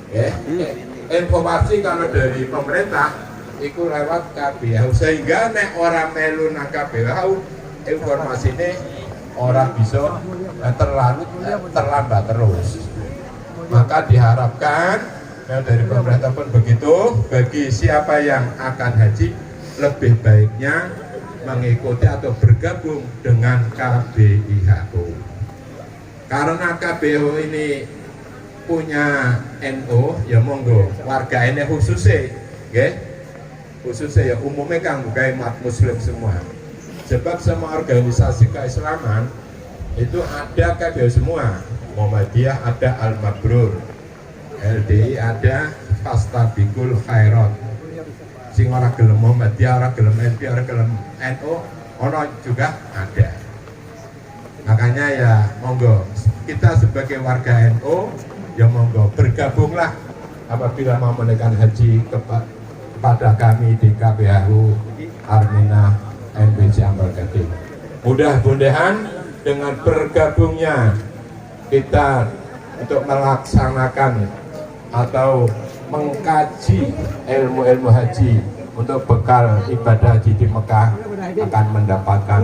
Ya. Informasi kalau dari pemerintah itu lewat KBHU, sehingga nek orang melu nang KBHU informasi ini orang bisa terlambat terus. Maka diharapkan dari pemerintah pun begitu, bagi siapa yang akan haji lebih baiknya mengikuti atau bergabung dengan KBIHU. Karena KBIHU ini punya NU, ya monggo warga ini khususnya, khususnya ya umumnya kan bukan umat muslim semua. Sebab semua organisasi keislaman itu ada KBIHU semua. Muhammadiyah ada Al-Mabrur, LDI ada Fastabiqul Khairat. Sing ora gelem Muhammadiyah, ora gelem LDI, ora gelem NU, ono juga ada. Makanya ya monggo kita sebagai warga NU ya monggo bergabunglah apabila mau menaikkan haji kepada kami di KBHU Armina NBC Amal Gading. Mudah-mudahan dengan bergabungnya kita untuk melaksanakan atau mengkaji ilmu-ilmu haji untuk bekal ibadah haji di Mekah akan mendapatkan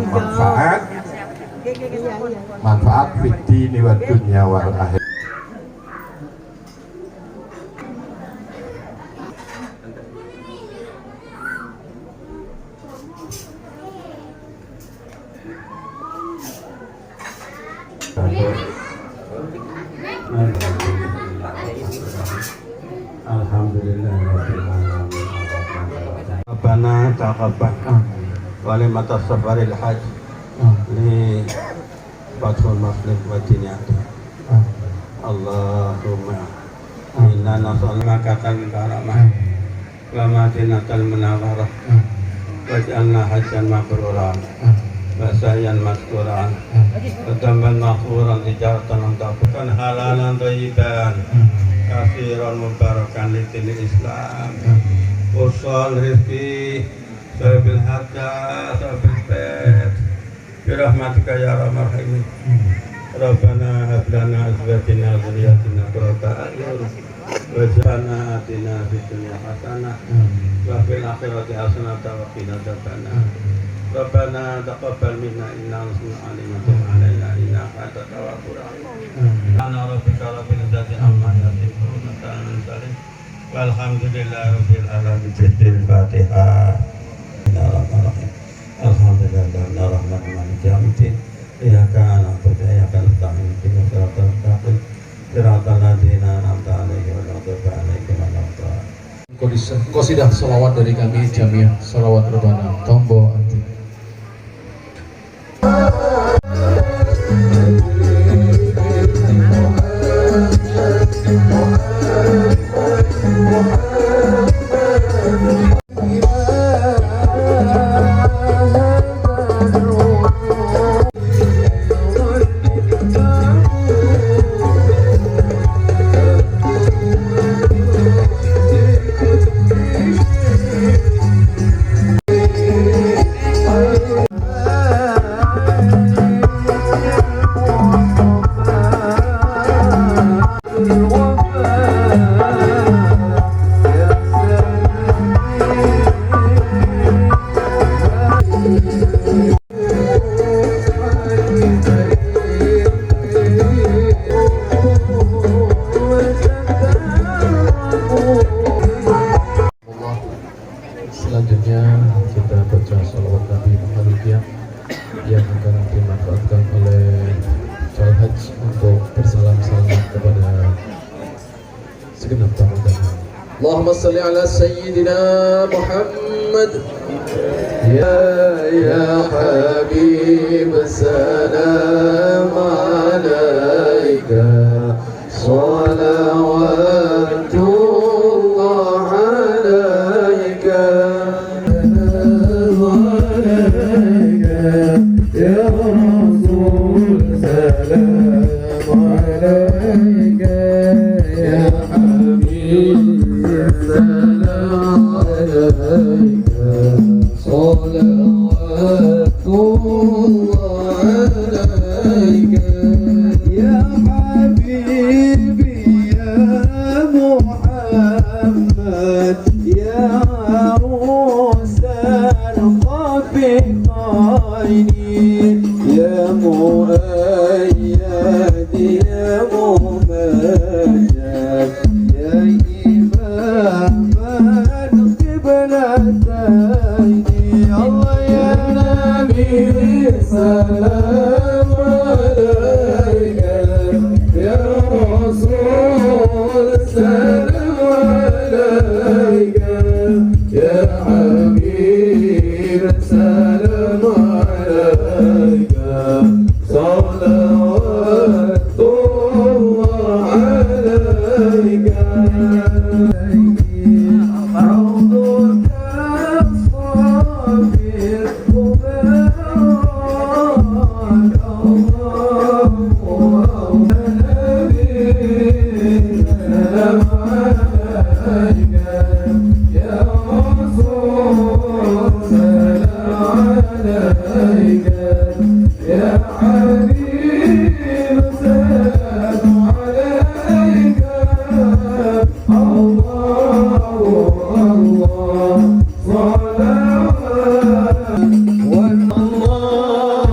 manfaat fid dini wad dunya wal akhirah. Rabbana taqabbal wa limatas safaril hajj li fathul masjid wa jiniyati Allahumma inna nas'aluka min karamah wa madinatal munawwarah waj'alna hajjan mabruran wa sa'yan maskuran wa damban maghfuran tijaratan tabukan halalan thayyiban katsiran mubarakan lidinil Islam usul rizki sahabil hajjah sahabil bed birahmatika ya rahman rahim. Rabbana hablana azwajina zuriyatina qurrata a'yun waj'alna atina fid dunya hasanah wa fil akhirati hasanah wa qina adzabannar. Rabbana taqabbal minna inna antal alimul alaina innaka antat tawwabur rahim. Ana rabbika rabbil izzati amma yasifun wa salamun alal walhamdulillahi rabbil alamin. Al-Fatihah. Bismillahirrahmanirrahim. Alhamdulillahi rabbil alamin. Iyyaka na'budu wa iyyaka nasta'in. Ihdinas siratal mustaqim. Siratal ladzina an'amta 'alaihim ghairil maghdubi 'alaihim waladdallin. Qasidah salawat dari kami Jamiah Salawat Rebana Tombo Anti. Selanjutnya kita baca salawat Nabi Muhammad yang akan dimanfaatkan oleh calon haji untuk bersalam-salaman kepada segenap tamu undangan. Allahumma salli ala sayyidina Muhammad. Ya Habib salam alaika salawatullah alaika ya Rasul salam alaika ya Habib salam alaika salawatullah alaika ya Habibi ya Muhammad. السلام عليك يا حبيب السلام عليك صلوات الله عليك عوضك الصافي المبارك الله سلام عليك يا رسول سلام عليك يا حبيب سلام عليك الله الله صلوات والله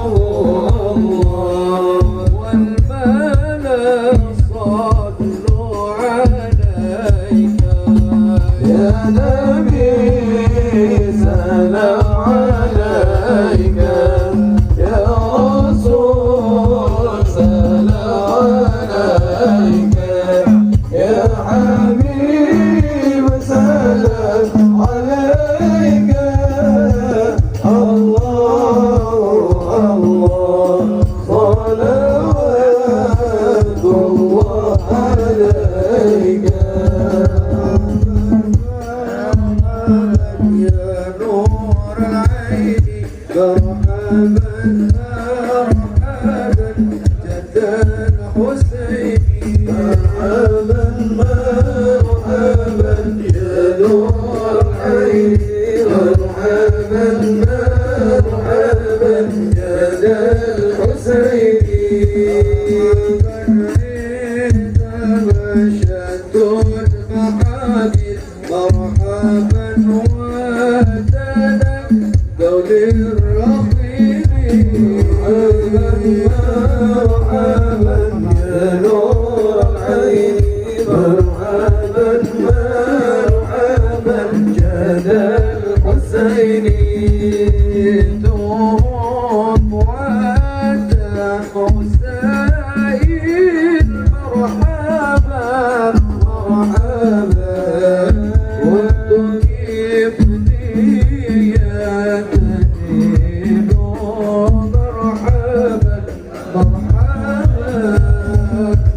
والملائكة صلوا عليك يا نبي سلام عليك يا رسول سلام عليك يا حبيب سلام عليك الله الله صلوات الله عليك يا نور العين مرحبا مرحبا جد الحسين مرحبا مرحبا يا نور العين مرحبا مرحبا جد الحسين مشهد المحامد مرحبا وتلا قول الرحيم مرحبا يا نور العين مرحبا مرحبا جد الحسين توم وأتى حسين مرحبا مرحبا والطيب نياتي مرحبا مرحبا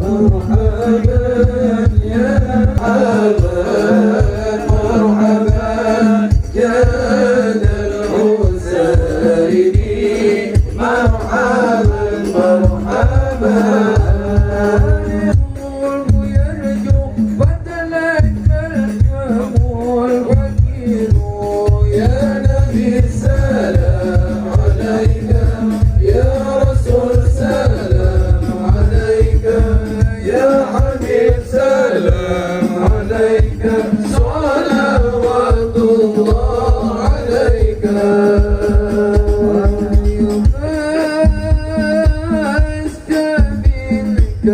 مرحبا يا حباب مرحبا يا الحسين مرحبا مرحبا يرجو بدلك الجمول وكيل يا نبي سلام عليك يا رسول سلام عليك يا حبيب سلام عليك صلوات الله عليك منك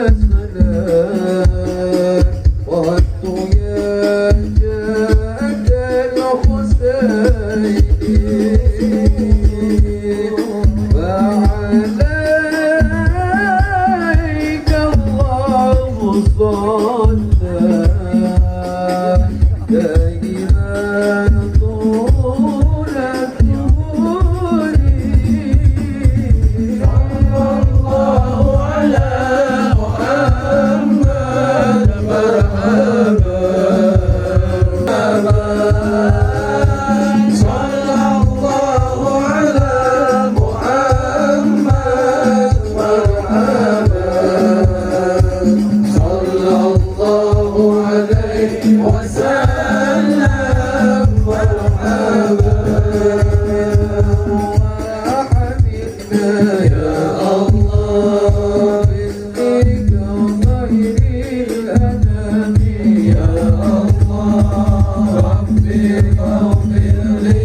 أسخنا وأنت يا جد الحسين فعليك الله صلى دائما طول الدهور صلى الله على محمد مرحبا صلى الله على محمد مرحبا صلى الله عليه وسلم مرحبا وحبيبنا يا الله بك خير الأنام يا الله ربي اغفر لي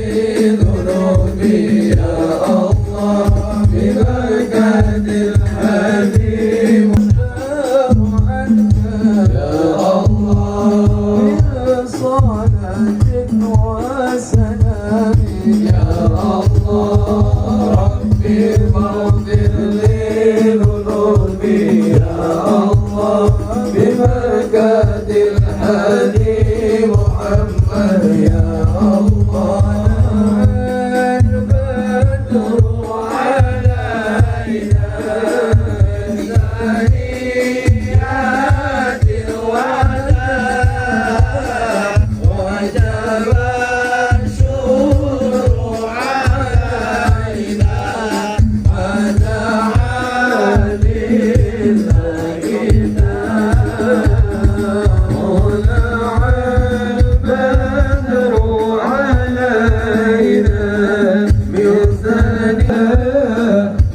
ذنوبي يا الله ببركة الحبيب والشر عنك يا الله بصلاة وسلام يا الله ربي اغفر لي ذنوبي يا الله ببركة بركة الهادي محمد يا الله البدر علينا ثنيات الوداع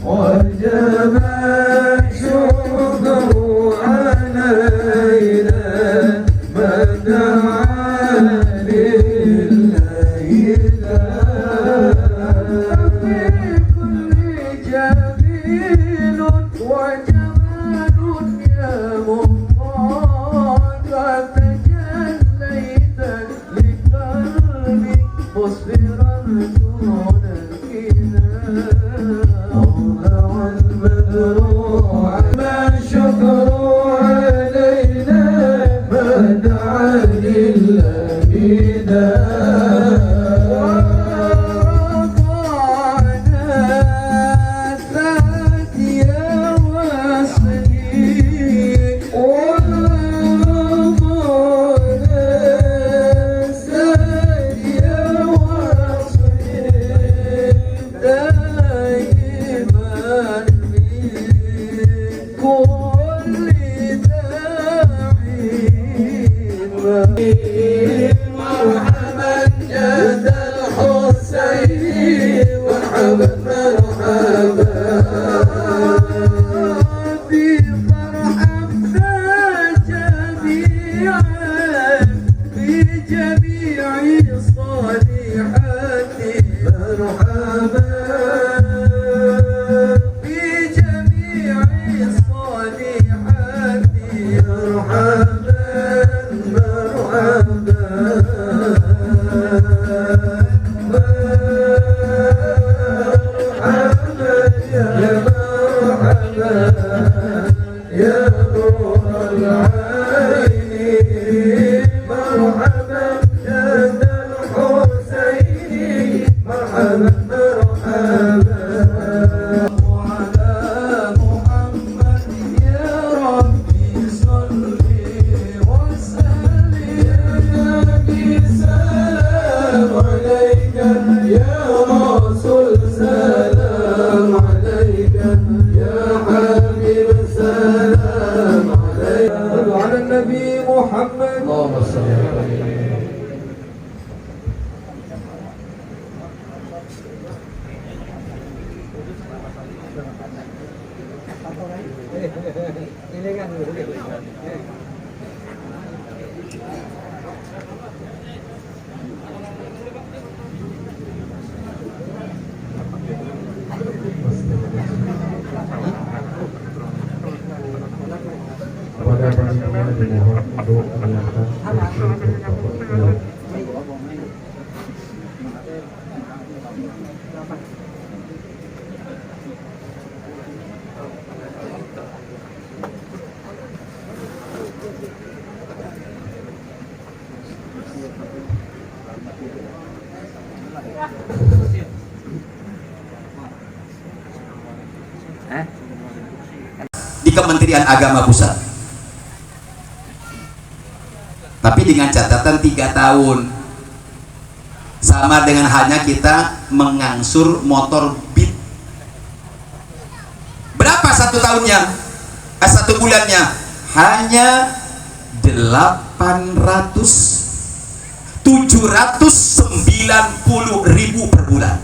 وجب الشكر علينا ودعا Kepada panitia dimohon untuk menyiapkan kursi untuk Bapak Beliau. Di Kementerian Agama Pusat, tapi dengan catatan 3 tahun, sama dengan hanya kita mengangsur motor Beat. Berapa 1 tahunnya? 1 bulannya hanya 790.000 per bulan.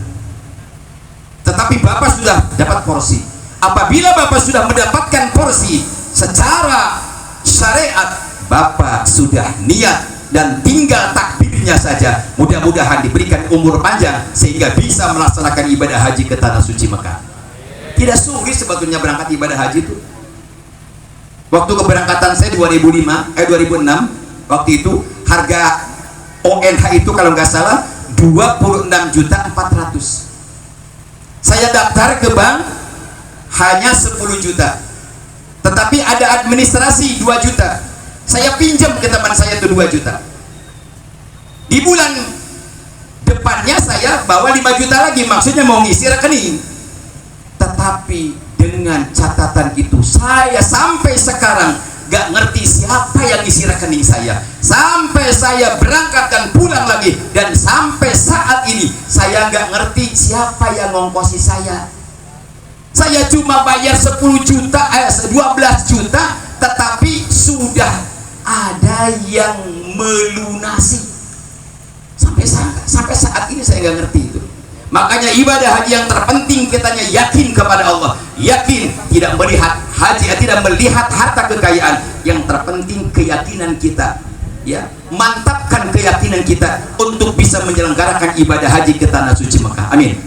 Tetapi Bapak sudah dapat porsi. Apabila Bapak sudah mendapatkan porsi secara syariat, Bapak sudah niat dan tinggal takbirnya saja. Mudah-mudahan diberikan umur panjang sehingga bisa melaksanakan ibadah haji ke tanah suci Mekah. Tidak sulit sebetulnya berangkat ibadah haji itu. Waktu keberangkatan saya 2006, waktu itu harga ONH itu kalau nggak salah 26.400.000. Saya daftar ke bank hanya 10 juta, tetapi ada administrasi 2 juta. Saya pinjam ke teman saya itu 2 juta. Di bulan depannya saya bawa 5 juta lagi, maksudnya mau ngisi rekening. Tetapi dengan catatan itu, saya sampai sekarang gak ngerti siapa yang ngisi rekening saya. Sampai saya berangkat dan pulang lagi, dan sampai saat ini saya gak ngerti siapa yang ngongkosi saya. Saya cuma bayar 10 juta, 12 juta, tetapi sudah ada yang melunasi. Sampai saat ini saya nggak ngerti itu. Makanya ibadah haji yang terpenting kitanya yakin kepada Allah, yakin, tidak melihat haji, tidak melihat harta kekayaan. Yang terpenting keyakinan kita, ya, mantapkan keyakinan kita untuk bisa menyelenggarakan ibadah haji ke tanah suci Mekah. Amin.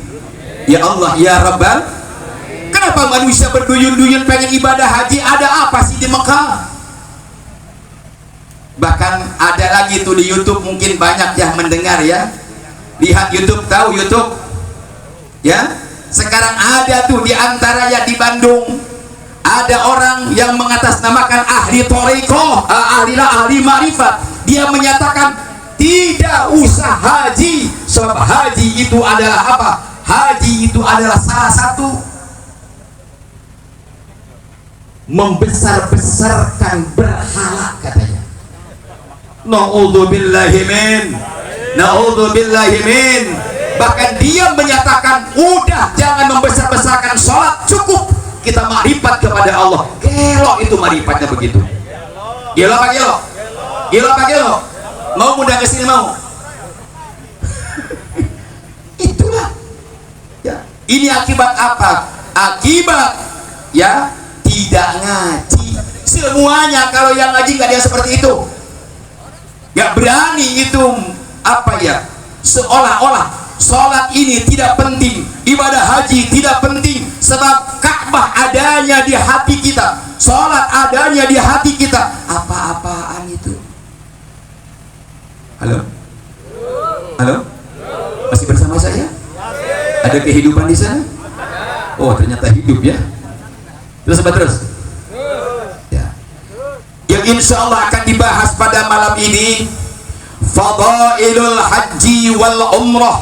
Ya Allah, ya Rabbal. Kenapa manusia berduyun-duyun pengen ibadah haji? Ada apa sih di Mekah? Bahkan ada lagi tuh di YouTube, mungkin banyak yang mendengar ya. Lihat YouTube, tahu YouTube? Ya, sekarang ada tuh di antaranya di Bandung, ada orang yang mengatasnamakan ahli thariqah, ahli ma'rifat. Dia menyatakan tidak usah haji, sebab haji itu adalah apa? Haji itu adalah salah satu membesar-besarkan berhala, katanya. Na'udzubillahimin. Bahkan dia menyatakan udah jangan membesar-besarkan sholat, cukup kita makrifat kepada Allah. Gelo itu makrifatnya begitu. Gelo apa gelo? Gelo apa gelo? Mau mudah ke sini mau? Itulah. Ya. Ini akibat apa? Akibat ya tidak ngaji. Semuanya kalau yang ngaji nggak dia seperti itu. Gak berani itu apa ya, seolah-olah sholat ini tidak penting, ibadah haji tidak penting, sebab Ka'bah adanya di hati kita, sholat adanya di hati kita. Apa-apaan itu? Halo? Halo? Masih bersama saya? Ada kehidupan di sana? Oh, ternyata hidup ya. Terus apa terus? Yang insya Allah akan dibahas pada malam ini, fadailul haji wal umrah,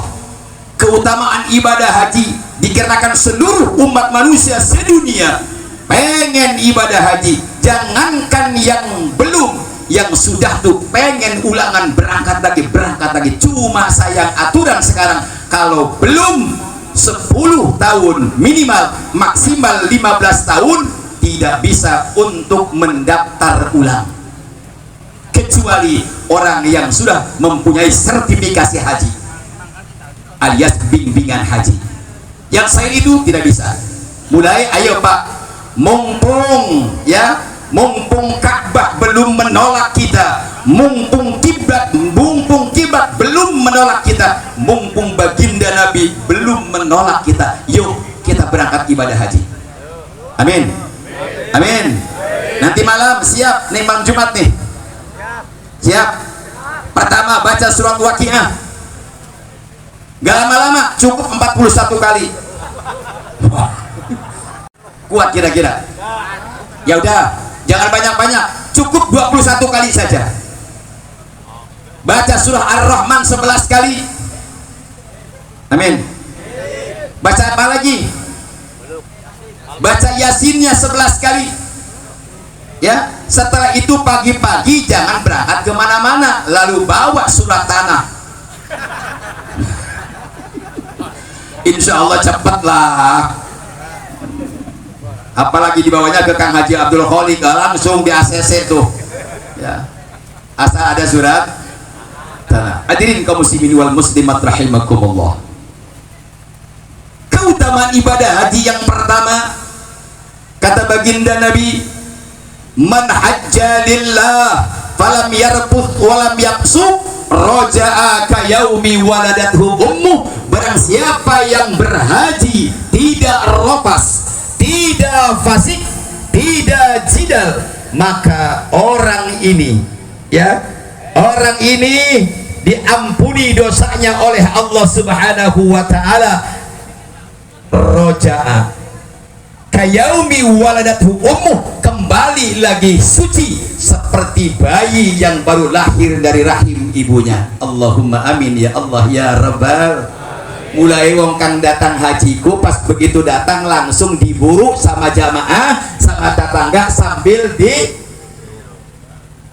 keutamaan ibadah haji. Dikarenakan seluruh umat manusia sedunia pengen ibadah haji, jangankan yang belum, yang sudah tuh pengen ulangan, berangkat lagi. Cuma sayang aturan sekarang, kalau belum 10 tahun minimal, maksimal 15 tahun tidak bisa untuk mendaftar ulang, kecuali orang yang sudah mempunyai sertifikasi haji alias bimbingan haji. Yang saya itu tidak bisa. Mulai ayo Pak, mumpung Ka'bah belum menolak kita, mumpung kiblat belum menolak kita, mumpung baginda Nabi belum menolak kita, yuk kita berangkat ibadah haji. Amin. Amin. Nanti malam siap nih malam Jumat nih. Siap. Pertama baca surat Waqiah. Gak lama-lama, cukup 41 kali. Kuat kira-kira? Ya udah, jangan banyak-banyak, cukup 21 kali saja. Baca surah Ar-Rahman 11 kali. Amin. Baca apa lagi? Baca Yasinnya 11 kali. Ya, setelah itu pagi-pagi jangan berangkat kemana-mana, lalu bawa surat tanah. Insya Allah cepatlah. Apalagi dibawanya ke Kang Haji Abdul Kholiq, langsung di ACC tuh. Ya, asal ada surat tanah. Hadirin kaum muslimin wal muslimat rahimakumullah. Keutamaan ibadah haji yang pertama, kata baginda Nabi, man hajja lillah falam yarfuth walam yaqsub raja'a ka yaumi waladathu ummuh. Barang siapa yang berhaji tidak ropas, tidak fasik, tidak jidal, maka orang ini diampuni dosanya oleh Allah Subhanahu wa taala. Raja'a kayaumi waladathu ummuh, kembali kembali lagi suci seperti bayi yang baru lahir dari rahim ibunya. Allahumma amin ya Allah ya Rabbal. Mulai wong kang datang hajiku pas begitu datang langsung diburu sama jamaah sama tetangga sambil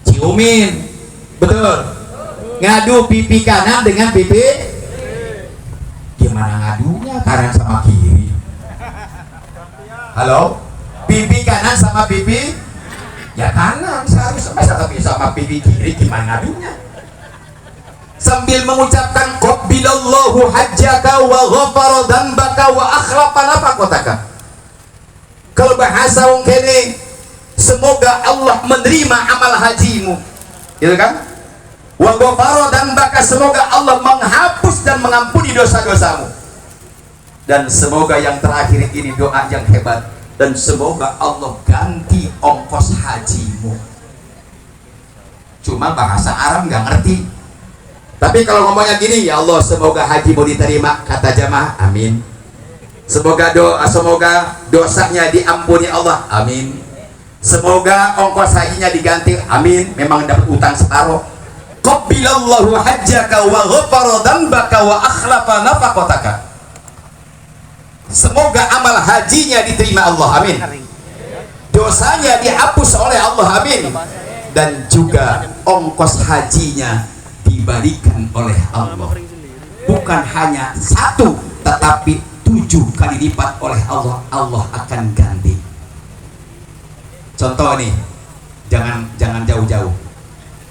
diciumin. Betul. Ngadu pipi kanan dengan pipi, gimana ngadunya kanan sama kiri? Halo? Pipi kanan sama pipi ya kanan seharusnya, sama pipi kiri gimana ngadunya? Sambil mengucapkan qabbilallahu hajjaka wa ghafara dhanbaka wa akhlafa nafaqataka. Kalau bahasa wong kene, semoga Allah menerima amal hajimu, gitu kan? Wa ghafara dhanbaka, semoga Allah menghapus dan mengampuni dosa-dosamu. Dan semoga yang terakhir ini doa yang hebat, dan semoga Allah ganti ongkos hajimu. Cuma bahasa Arab nggak ngerti. Tapi kalau ngomongnya gini, ya Allah semoga hajimu diterima, kata jamaah amin. Semoga dosanya diampuni Allah, amin. Semoga ongkos hajinya diganti, amin. Memang dapat utang separuh. Qabbilallahu hajjaka wa ghafara dhanbaka wa akhlafa nafaqataka. Semoga amal hajinya diterima Allah, amin. Dosanya dihapus oleh Allah, amin. Dan juga ongkos hajinya dibalikan oleh Allah, bukan hanya 1 tetapi 7 kali lipat oleh Allah. Allah akan ganti. Contoh nih, jangan jauh-jauh.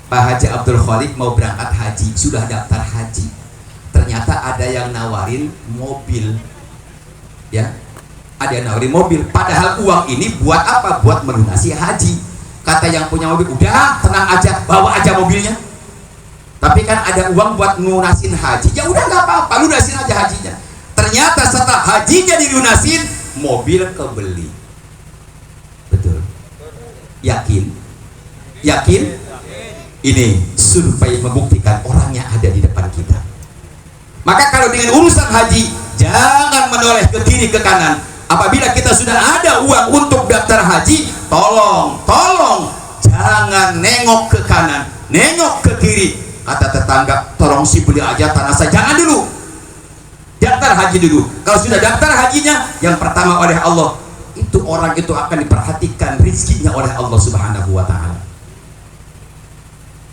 Pak Haji Abdul Khalik mau berangkat haji, sudah daftar haji, ternyata ada yang nawarin mobil, ya, ada yang nawarin mobil, padahal uang ini buat apa? Buat melunasi haji. Kata yang punya mobil, udah tenang aja, bawa aja mobilnya. Tapi kan ada uang buat lunasin haji, ya udah nggak apa-apa, lunasin aja hajinya. Ternyata setelah hajinya dilunasin, mobil kebeli. Betul? Yakin? Yakin? Ini survei membuktikan orangnya ada di depan kita. Maka kalau dengan urusan haji, jangan menoleh ke kiri ke kanan. Apabila kita sudah ada uang untuk daftar haji, tolong jangan nengok ke kanan, nengok ke kiri. Kata tetangga, tolong sih beli aja tanah saya. Jangan dulu, daftar haji dulu. Kalau sudah daftar hajinya, yang pertama oleh Allah, itu orang itu akan diperhatikan rizkinya oleh Allah Subhanahu wa Ta'ala.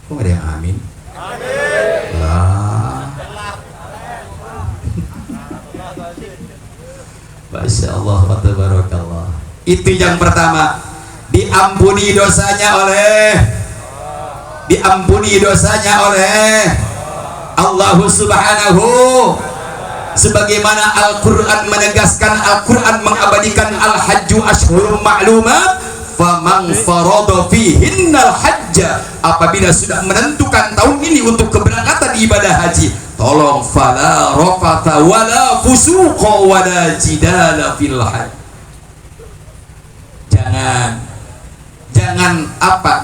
Kok ada yang amin? Amin. Lah. Masya Allah wa tabarakallah. Itu yang pertama, diampuni dosanya oleh Allah Subhanahu. Sebagaimana Al-Quran menegaskan, Al-Quran mengabadikan al-hajju ashhurum ma'lumat, faman farada fihinnal hajja, apabila sudah menentukan tahun ini untuk keberangkatan ibadah haji, tolong fala rafatha wala fusuqa wala jidala fil hajj.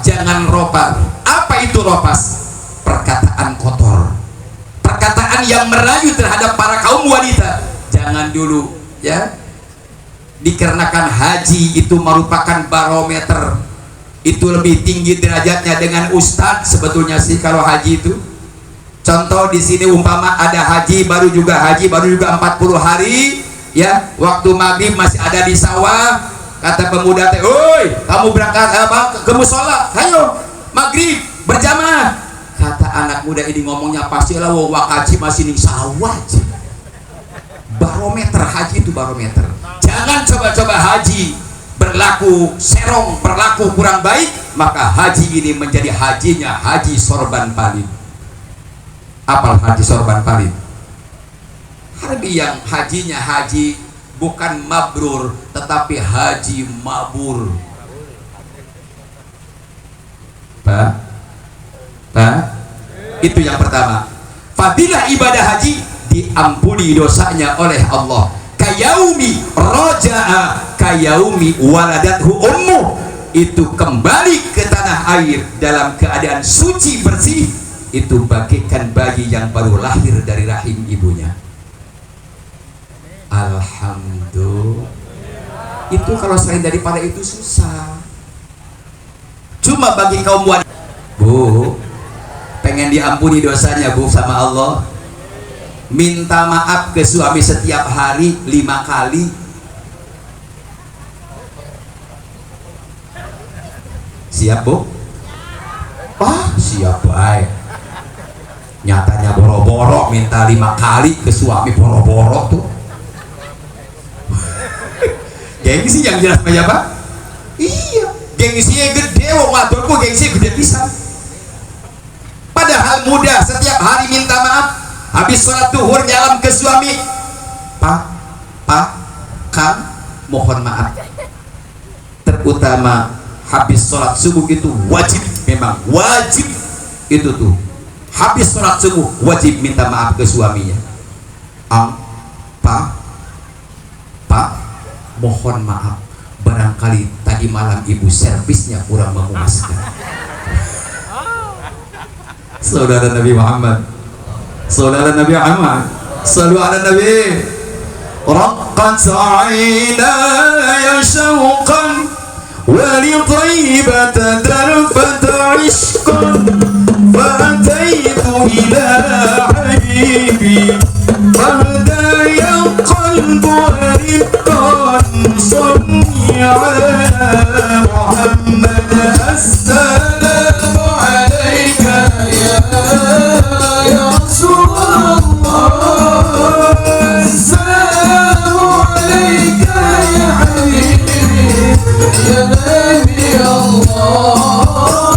Jangan ropas. Apa itu ropas? Perkataan kotor, perkataan yang merayu terhadap para kaum wanita. Jangan dulu, ya. Dikarenakan haji itu merupakan barometer, itu lebih tinggi derajatnya dengan ustadz sebetulnya sih kalau haji itu. Contoh di sini umpama ada haji baru juga 40 hari, ya, waktu maghrib masih ada di sawah. Kata pemuda teh, "Oi, kamu berangkat ke musola? Ayo, maghrib berjamaah." Kata anak muda ini ngomongnya pastilah, wong wakaji masih di sawah. Barometer haji itu barometer. Jangan coba-coba haji berlaku serong, berlaku kurang baik, maka haji ini menjadi hajinya haji sorban palit. Apal haji sorban palit? Harbi yang hajinya haji bukan mabrur, tetapi haji mabur. Pak, itu yang pertama. Fadilah ibadah haji, diampuni dosanya oleh Allah. Kayaumi roja'a kayaumi waladathu ummuh, itu kembali ke tanah air dalam keadaan suci bersih, itu bagaikan bayi yang baru lahir dari rahim ibunya. Alhamdulillah. Itu kalau selain daripada itu susah. cuma bagi kaum wanita. Bu, pengen diampuni dosanya Bu sama Allah, minta maaf ke suami setiap hari 5 kali. Siap Bu? Ah, siap baik. Nyatanya boro-boro minta 5 kali ke suami, boro-boro tuh. Gengsi yang jelas aja Pak. Iya, gengsinya gede, wong wadon kok gengsinya gede pisan. Padahal mudah, setiap hari minta maaf. Habis sholat duhur jalan ke suami, Pak, Kang, mohon maaf. Terutama habis sholat subuh itu wajib, memang wajib itu tuh. Habis sholat subuh wajib minta maaf ke suaminya. Pak, mohon maaf, barangkali tadi malam ibu servisnya kurang memuaskan. Saudara Nabi Muhammad, saudara Nabi Muhammad, sallu ala Nabi. Raqqat aynaya syauqan wa li thayyibata darfata ishqan fa'ataitu ila habibi fahdaya qalbu rifqan salli ala Muhammad. Assalamu alayka ya Rasulullah, assalamu alayka ya habibi ya Nabi Allah,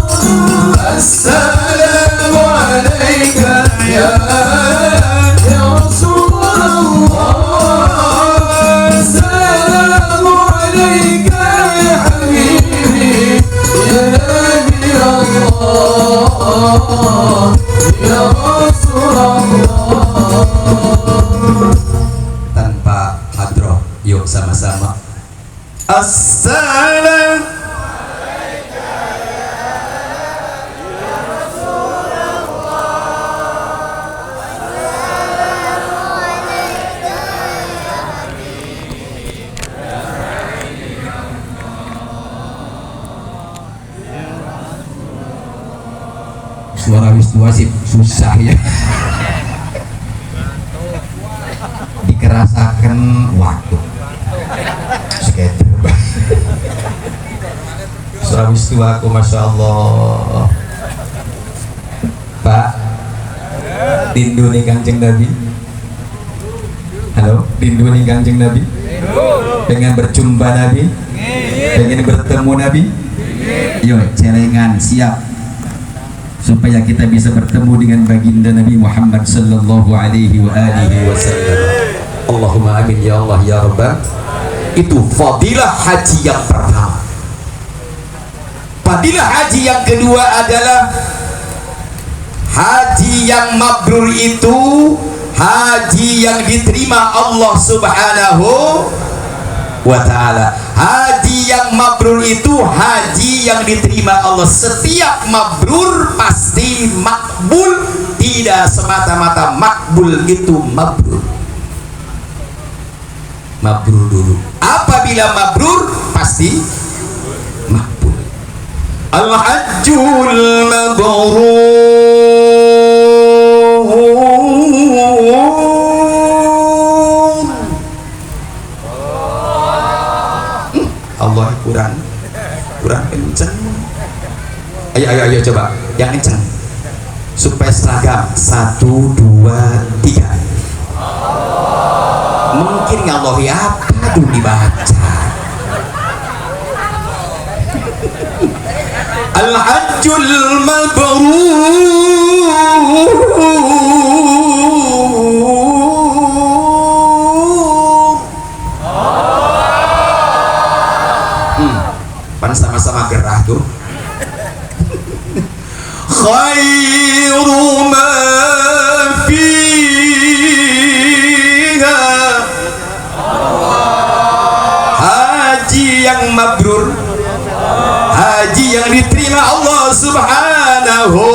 assalamu alayka ya Rasulullah, assalamu alayka ya habibi ya Nabi Allah, ya Rasulullah. Tanpa hadroh, yuk sama-sama. Assalamu suara wajib susah ya. Dikerasakan waktu sekitar suara aku, Masya Allah. Pak, rindu nih Kanjeng Nabi. Halo, rindu nih Kanjeng Nabi. Pengen berjumpa Nabi, pengen bertemu Nabi. Yuk, celengan siap supaya kita bisa bertemu dengan baginda Nabi Muhammad sallallahu alaihi wa alihi wasallam. Allahumma amin ya Allah ya Rabbah. Itu fadilah haji yang pertama. Fadilah haji yang kedua adalah haji yang mabrur. Itu haji yang diterima Allah Subhanahu wa ta'ala. Haji yang mabrur itu haji yang diterima Allah. Setiap mabrur pasti makbul, tidak semata-mata makbul itu mabrur. Mabrur dulu. Apabila mabrur pasti makbul. Al-hajjul mabrur. Allah kurang kenceng. Ayo coba yang kenceng supaya seragam. 1, 2, 3. Mungkin Allah ya apa tuh dibaca. Al-hajjul mabrur. Sama-sama gerah tuh. Khairu ma fiha. Haji yang mabrur, haji yang diterima Allah Subhanahu,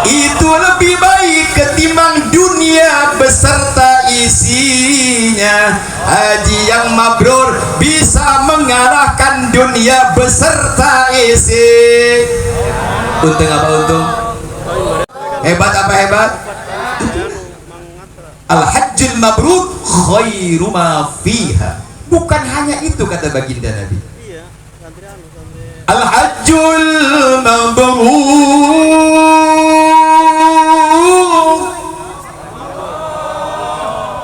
itu lebih baik ketimbang dunia beserta isinya. Haji yang mabrur bisa mengalahkan dunia mulia beserta isi. Untung apa untung? Hebat apa hebat? Al-hajjul mabrur khairu ma fiha. Bukan hanya itu kata baginda Nabi. Al-hajjul mabrur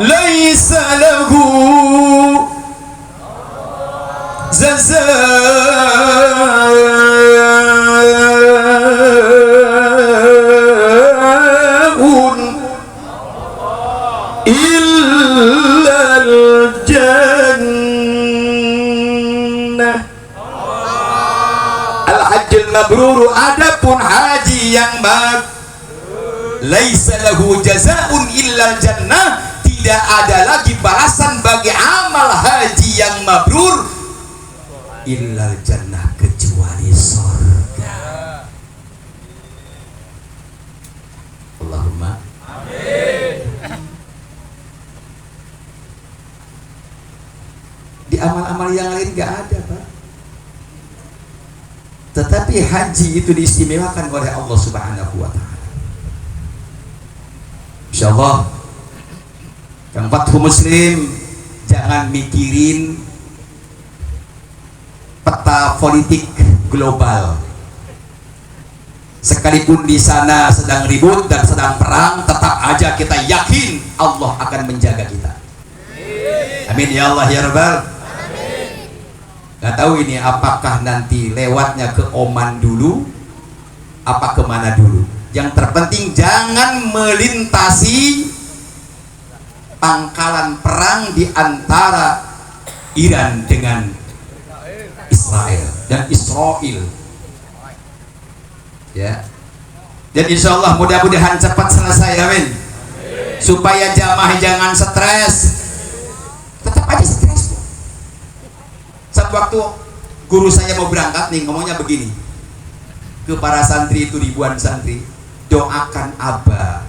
laisa lahu jazaa'un illal jannah. Al-hajjul mabrur, adapun haji yang laisa lahu jazaa'un illal jannah, tidak ada lagi balasan bagi amal haji yang mabrur illal jannah, kecuali surga. Allahumma amin. Di amal-amal yang lain gak ada, Pak. Tetapi haji itu diistimewakan oleh Allah Subhanahu wa ta'ala. Insyaallah keempat muslim, jangan mikirin peta politik global. Sekalipun di sana sedang ribut dan sedang perang, tetap aja kita yakin Allah akan menjaga kita. Amin ya Allah ya Rabbal. Gak tahu ini apakah nanti lewatnya ke Oman dulu, apa kemana dulu. Yang terpenting jangan melintasi pangkalan perang di antara Iran dengan Israel dan Israel, ya. Dan insya Allah mudah-mudahan cepat selesai, amin. Supaya jamaah jangan stres. Tetap aja stres. Satu waktu guru saya mau berangkat nih, ngomongnya begini ke para santri, itu ribuan santri, doakan Abah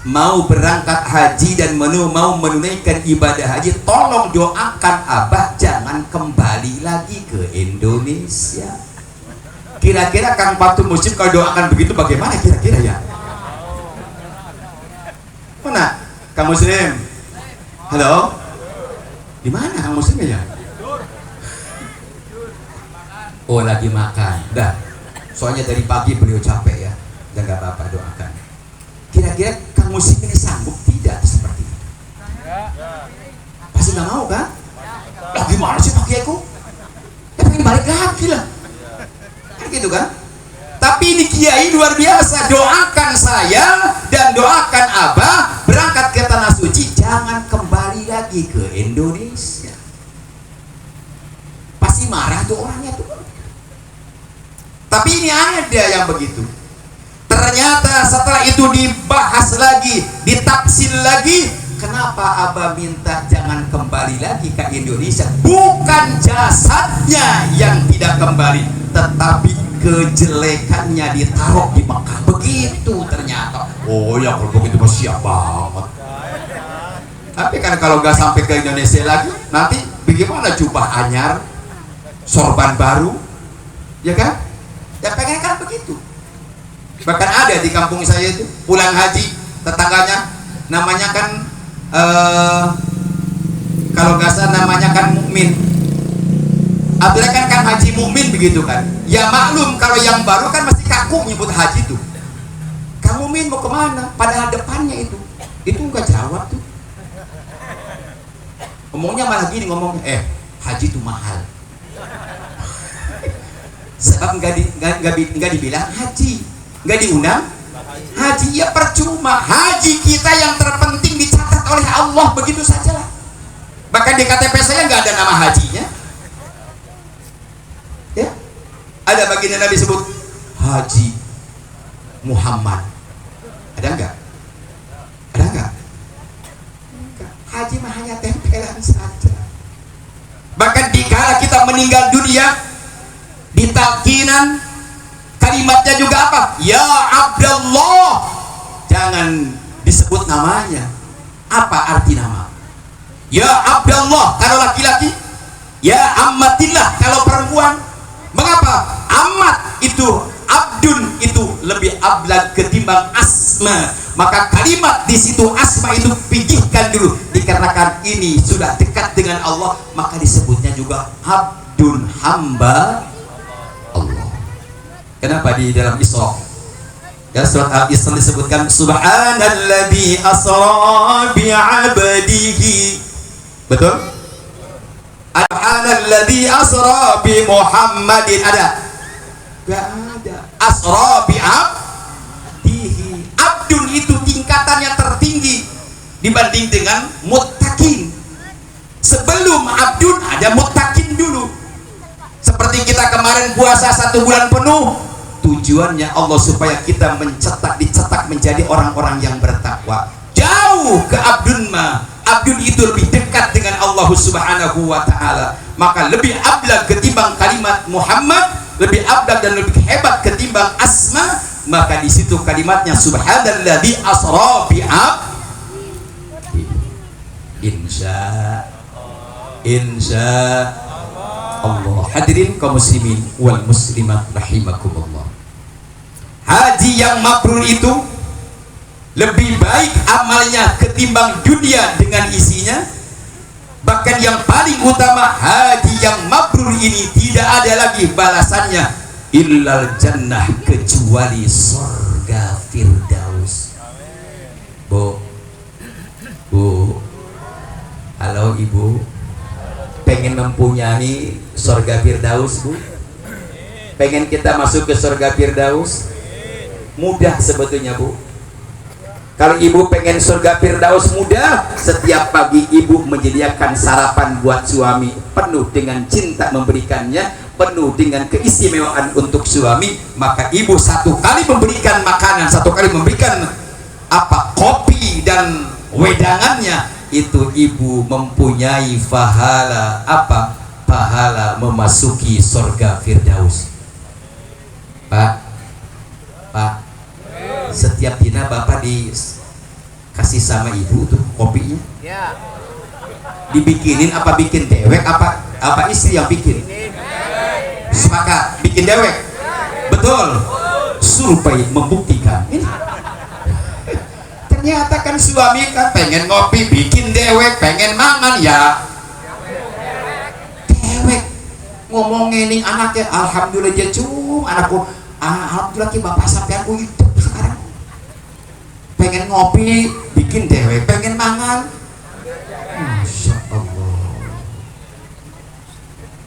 mau berangkat haji dan mau menunaikan ibadah haji, tolong doakan Abah jangan kembali lagi ke Indonesia. Kira-kira Kang Patu Muslim kalau doakan begitu bagaimana kira-kira ya? Mana Kang Muslim? Halo? Di mana Kang Muslim ya? Oh, lagi makan. Dah. Soalnya dari pagi beliau capek ya. Dan gak apa-apa, doakan. Kira-kira Kang Muslim ini sanggup tidak seperti itu? Pasti gak mau kan? Lah gimana sih Pak Kiaiku? Ya pengen balik lagi lah. Kan gitu kan? Tapi ini Kiai luar biasa, doakan saya dan doakan Abah berangkat ke Tanah Suci, jangan kembali lagi ke Indonesia. Pasti marah tuh orangnya tuh. Tapi ini ada yang begitu. Ternyata setelah itu dibahas lagi, ditafsir lagi, kenapa Abah minta jangan kembali lagi ke Indonesia? Bukan jasadnya yang tidak kembali, tetapi kejelekannya ditaruh di Mekah. Begitu ternyata. Oh ya, kalau begitu mah siap banget. Tapi kan kalau nggak sampai ke Indonesia lagi, nanti bagaimana jubah anyar, sorban baru, ya kan? Ya pengen kan begitu. Bahkan ada di kampung saya itu pulang haji, tetangganya namanya kan kalau nggak salah namanya kan Mukmin. Akhirnya kan haji Mukmin begitu kan. Ya maklum kalau yang baru kan masih kaku nyebut haji tuh. Kang Mukmin mau kemana? Padahal depannya itu nggak jawab tuh. Ngomongnya malah gini ngomongnya, haji itu mahal. Sebab nggak dibilang haji, nggak diundang haji, ya percuma. Haji kita yang terpenting dicatat oleh Allah begitu saja lah. Bahkan di KTP saya nggak ada nama hajinya, ya. Ada baginda Nabi sebut Haji Muhammad, ada nggak? Ada nggak? Haji mah hanya tempelan saja. Bahkan dikala kita meninggal dunia, di talqinan kalimatnya juga apa? Ya Abdallah. Jangan disebut namanya. Apa arti nama? Ya Abdallah kalau laki-laki, Ya ammatillah kalau perempuan. Mengapa? Amat itu, abdun itu lebih ablag ketimbang asma. Maka kalimat di situ asma itu pijihkan dulu, dikarenakan ini sudah dekat dengan Allah, maka disebutnya juga abdun, hamba Allah. Kenapa di dalam Isra? Ya, surat Al-Isra disebutkan subhanalladzi asra bi'abdihi. Betul? Subhanalladzi asra bi Muhammadin. Ada? Gak ada. Asra bi'abdihi. Abdun itu tingkatannya tertinggi dibanding dengan muttaqin. Sebelum abdun ada muttaqin dulu. Seperti kita kemarin puasa 1 bulan penuh, tujuannya Allah supaya kita dicetak menjadi orang-orang yang bertakwa. Jauh ke abdun abdun itu lebih dekat dengan Allah Subhanahu wa ta'ala. Maka lebih ablag ketimbang kalimat Muhammad, lebih ablag dan lebih hebat ketimbang asma. Maka di situ kalimatnya subhanalladzi asra bi'abdihi. Insya Allah. Hadirin kaum muslimin wal muslimat rahimakumullah. Haji yang mabrur itu lebih baik amalnya ketimbang dunia dengan isinya. Bahkan yang paling utama, haji yang mabrur ini tidak ada lagi balasannya illal jannah, kecuali surga firdaus. Bu, halo ibu, pengen mempunyai surga firdaus bu? Pengen kita masuk ke surga firdaus? Mudah sebetulnya bu. Kalau ibu pengen surga firdaus mudah, setiap pagi ibu menyediakan sarapan buat suami, penuh dengan cinta memberikannya, penuh dengan keistimewaan untuk suami. Maka ibu 1 kali memberikan makanan, 1 kali memberikan kopi dan wedangannya, itu ibu mempunyai pahala pahala memasuki surga firdaus. Pak, setiap dina bapak dikasih sama ibu tuh kopinya, dibikinin apa bikin dewek, apa istri yang bikin? Sepakat bikin dewek, betul. Supaya membuktikan ini, ternyata kan suami kan pengen ngopi bikin dewek, pengen mangan ya dewek. Ngomongin anaknya, alhamdulillah dia anakku, alhamdulillah ki bapak sampai aku hidup sekarang. Pengen ngopi bikin dewek, pengen mangan, Masya Allah.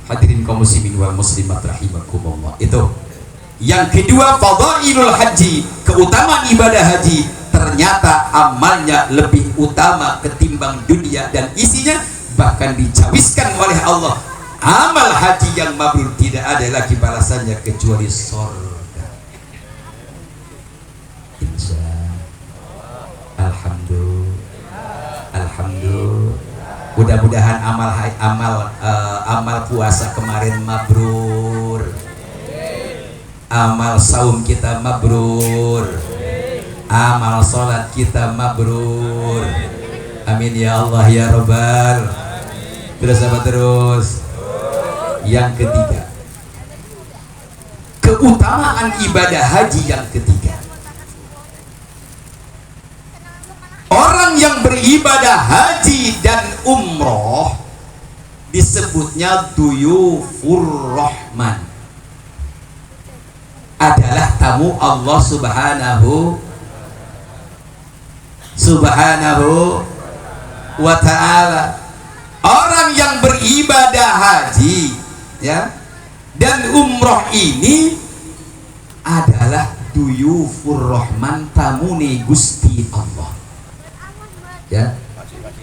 Hadirin kaum muslimin wal muslimat rahimakumullah. Itu yang kedua, fadailul haji, keutamaan ibadah haji. Ternyata amalnya lebih utama ketimbang dunia dan isinya. Bahkan dicawiskan oleh Allah, amal haji yang mabrur tidak ada lagi balasannya kecuali surga. Alhamdulillah. Mudah-mudahan amal puasa kemarin mabrur, amal saum kita mabrur, amal sholat kita mabrur. Amin ya Allah ya Rabbal. Terus apa terus? Yang ketiga, keutamaan ibadah haji yang ketiga. Orang yang beribadah haji dan umroh disebutnya duyufur rahman, adalah tamu Allah subhanahu wa ta'ala. Orang yang beribadah haji ya dan umroh ini adalah duyufur rahman, tamune Gusti Allah ya.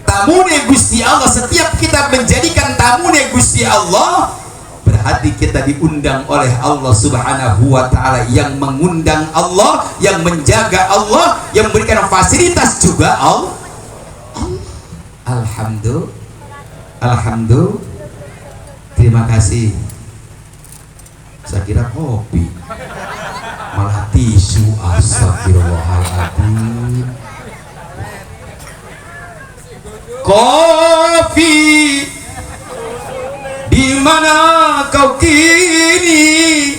Tamune Gusti Allah, setiap kita menjadikan tamune Gusti Allah, berarti kita diundang oleh Allah subhanahu wa ta'ala. Yang mengundang Allah, yang menjaga Allah, yang memberikan fasilitas juga Allah. Alhamdulillah. Terima kasih. Saya kira kopi, malah tisu. Astagfirullahaladzim. Kopi di mana kau kini?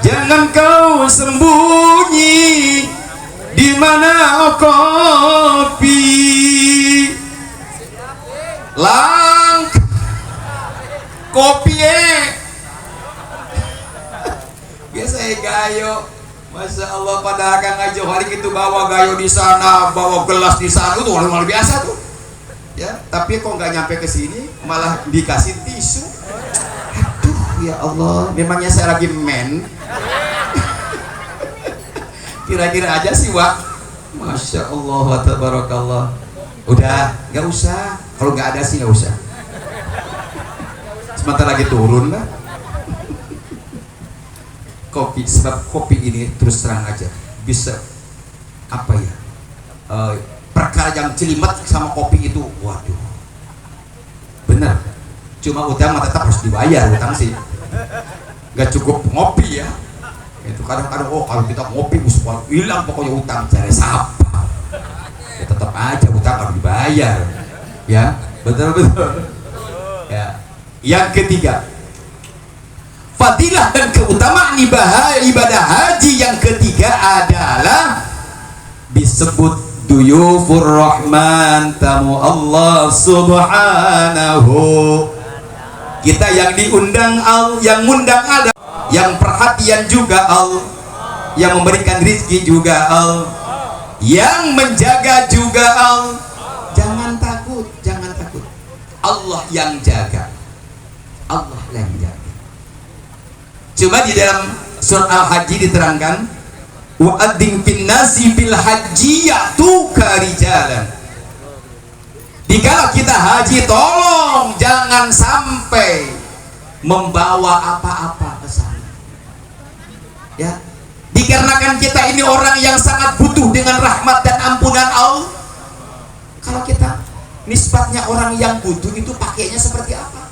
Jangan kau sembunyi. Di mana kopi? Lang kopi biasa gayo. Masya Allah, pada Kang Ajo hari itu bawa gayo di sana, bawa gelas di sana, itu luar biasa tuh. Ya, tapi kok nggak nyampe ke sini, malah dikasih tisu. Aduh, ya Allah, memangnya saya lagi men. Kira-kira aja sih, Wak. Masya Allah, wa tabarakallah. Udah, nggak usah. Kalau nggak ada sih nggak usah. Sebentar lagi turun lah. Kopi, sebab kopi ini terus terang aja bisa apa ya? Perkara yang jelimet sama kopi itu, waduh, benar. Cuma utang tetap harus dibayar, utang sih. Nggak cukup ngopi ya. Itu kadang-kadang kalau kita ngopi usah hilang pokoknya utang, cari siapa? Ya, tetap aja utang harus dibayar. Ya, betul. Ya. Yang ketiga, fadilah dan keutamaan ibadah haji yang ketiga adalah disebut duyufur rahman, tamu Allah subhanahu. Kita yang diundang yang ngundang ada, yang perhatian juga Allah, yang memberikan rezeki juga Allah, yang menjaga juga Allah. Jangan takut, jangan takut. Allah yang jaga, Allah yang jaga. Coba di dalam surat Al-Haji diterangkan, wa'adzim fin nasi bil haji ya'tuka rijalan. Dikala kita haji, tolong jangan sampai membawa apa-apa ke sana. Ya, dikarenakan kita ini orang yang sangat butuh dengan rahmat dan ampunan Allah. Kalau kita nisbatnya orang yang butuh itu pakainya seperti apa?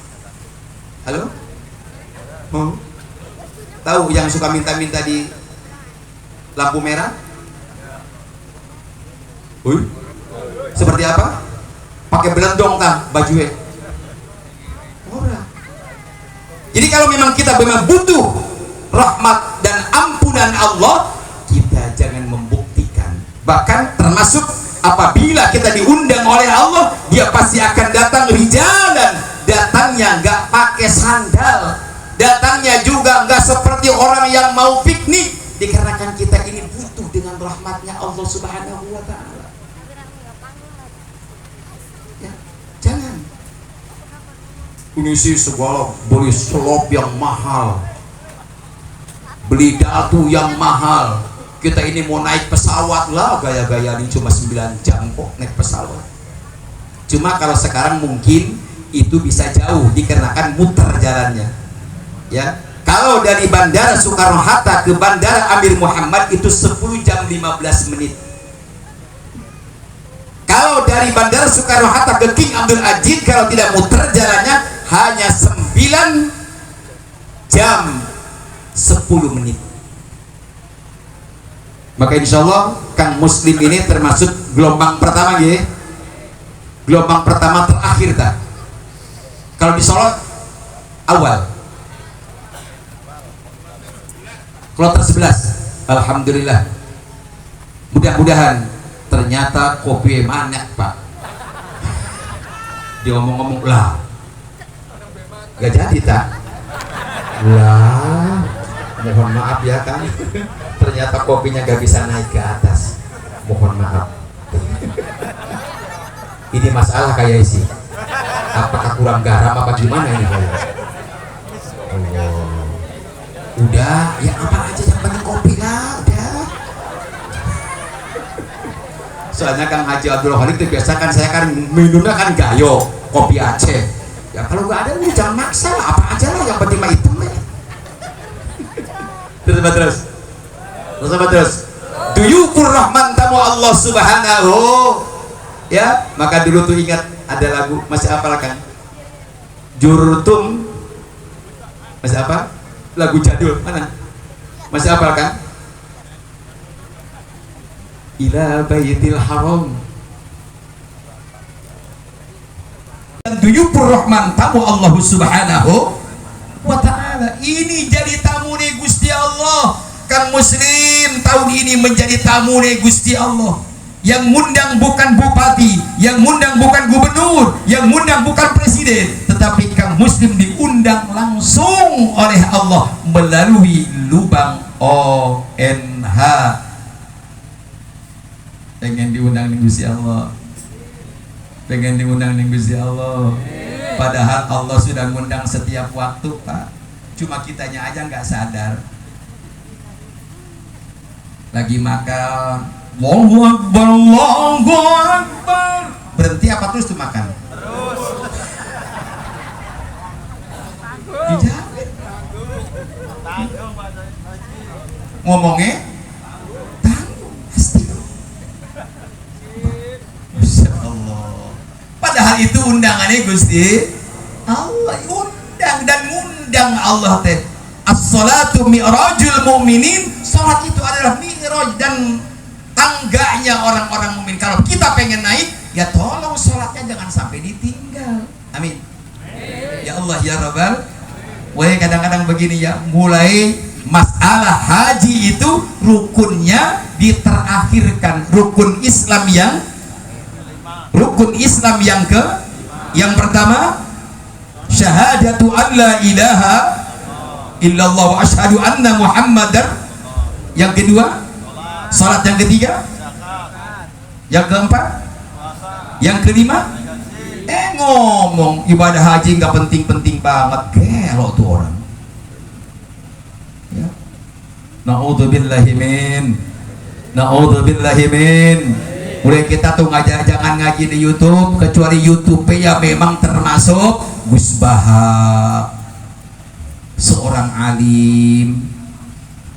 Halo? Mau? Tahu yang suka minta-minta di lampu merah? Seperti apa? Pakai belendong kah bajunya? Ora. Jadi kalau memang kita memang butuh rahmat dan ampunan Allah, kita jangan membuktikan. Bahkan termasuk apabila kita diundang oleh Allah, dia pasti akan datang rijalan. Datangnya nggak pakai sandal, datangnya juga nggak seperti orang yang mau piknik, dikarenakan kita ini butuh dengan rahmatnya Allah subhanahu wa ta'ala. Ya, jangan ini sih segala beli selop yang mahal, beli datu yang mahal. Kita ini mau naik pesawat lah, gaya-gaya ini cuma 9 jam kok naik pesawat. Cuma kalau sekarang mungkin itu bisa jauh dikarenakan muter jalannya. Ya, kalau dari Bandara Soekarno-Hatta ke Bandara Amir Muhammad itu 10 jam 15 menit. Kalau dari Bandara Soekarno-Hatta ke King Abdul Aziz, kalau tidak muter jalannya hanya 9 jam 10 menit. Maka insya Allah Kang Muslim ini termasuk gelombang pertama ya. Gelombang pertama terakhir tak. Kalau di Solo awal. Kloter 11, alhamdulillah. Mudah-mudahan ternyata kopi banyak Pak. Dia ngomong-ngomong lah, gak jadi tak? Lah, mohon maaf ya Kang. Ternyata kopinya gak bisa naik ke atas. Mohon maaf. Ini masalah kayak isi. Apakah kurang garam apa gimana ini kayak? Oh. Udah, ya apa aja yang penting kopi lah, udah. Soalnya Kang Haji Abdul Khalid itu biasa kan saya kan minumnya kan gayo, kopi Aceh. Ya kalau nggak ada udah jangan maksa lah, apa aja lah yang penting mah hitam ya. Terus. Duyufur rahman tamu Allah subhanahu. Ya, maka dulu tuh ingat ada lagu, masih apa kan? Jurtum. Masih apa? Lagu jadul mana? Masih apa kan? Ila baitil haram. Duyufur rahman tamu Allah subhanahu ini jadi tamu nih Gusti Allah. Kang Muslim tahun ini menjadi tamu nih Gusti Allah. Yang ngundang bukan bupati, yang ngundang bukan gubernur, yang ngundang bukan presiden, tetapi Kang Muslim diundang langsung oleh Allah melalui lubang ONH. Pengen diundang nih Gusti Allah, pengen diundang nih Gusti Allah. Padahal Allah sudah ngundang setiap waktu, Pak. Cuma kitanya aja nggak sadar. Lagi makan, Allahu Akbar, Allahu Akbar. Berhenti apa terus tuh makan? Terus. Dijawab. Ngomongnya tanggung. Masya Allah. Padahal itu undangannya Gusti Allah, undang dan ngundang Allah teh. As-salatu mi'rajul mu'minin. Salat itu adalah mi'raj dan tangganya orang-orang mukmin. Kalau kita pengen naik, ya tolong sholatnya jangan sampai ditinggal. Amin. Ya Allah ya Rabbal. Wah, kadang-kadang begini ya, mulai masalah haji itu rukunnya diterakhirkan. Rukun Islam yang pertama syahadatu an la ilaha illallah wa asyhadu anna muhammadar. Yang kedua salat. Yang ketiga, yang keempat, yang kelima, ngomong ibadah haji nggak penting-penting banget, gelo tuh orang. Ya. Naudzubillahi min. Mulai kita tuh jangan ngaji di YouTube, kecuali YouTube ya memang termasuk Gus Baha, seorang alim,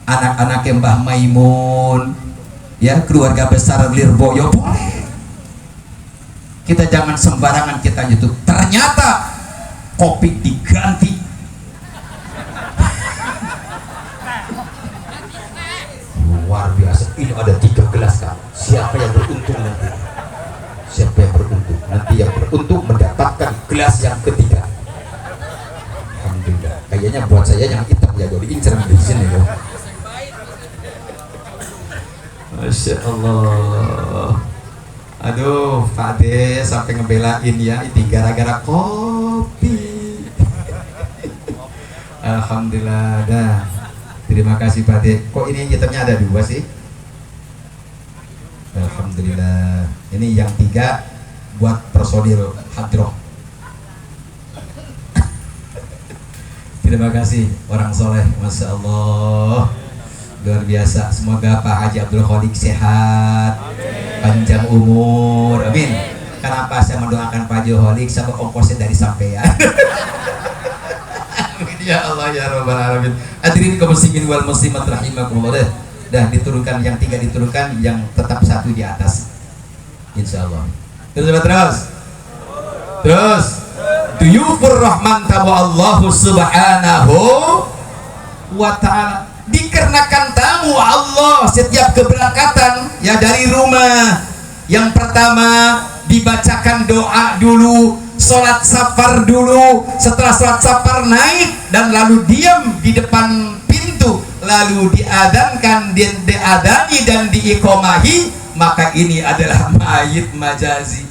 anak-anak Mbah Maimun, ya keluarga besar Lirboyo, boleh. Kita jangan sembarangan kita YouTube. Ternyata kopi diganti. Luar biasa. Ini ada 3 gelas kan. Siapa yang beruntung nanti? Siapa yang beruntung? Nanti yang beruntung mendapatkan gelas yang ketiga. Alhamdulillah. Kayaknya buat saya yang hitam ya, jadi incer di sini loh. Masya Allah. Aduh, Pak De sampai ngebelain ya, ini gara-gara kopi. Alhamdulillah, dah. Terima kasih Pak De. Kok ini hitamnya ada 2 sih? Alhamdulillah. Ini yang 3 buat personil hadroh. Terima kasih orang soleh, Masya Allah. Luar biasa. Semoga Pak Haji Abdul Khalik sehat, panjang umur, amin. Kenapa saya mendoakan Pak Haji Khalik sama ongkosnya dari sampean? Amin ya Allah ya Rabbal alamin. Hadirin kaum muslimin wal muslimat rahimakumullah. Dah diturunkan yang 3 diturunkan, yang tetap 1 di atas. Insyaallah. Terus. Duyufur rahman tamu Allah subhanahu wa ta'ala. Dikarenakan tamu Allah setiap keberangkatan ya dari rumah, yang pertama dibacakan doa dulu, sholat safar dulu, setelah sholat safar naik dan lalu diam di depan pintu, lalu diadhankan, diadani dan diikomahi, maka ini adalah mayit majazi.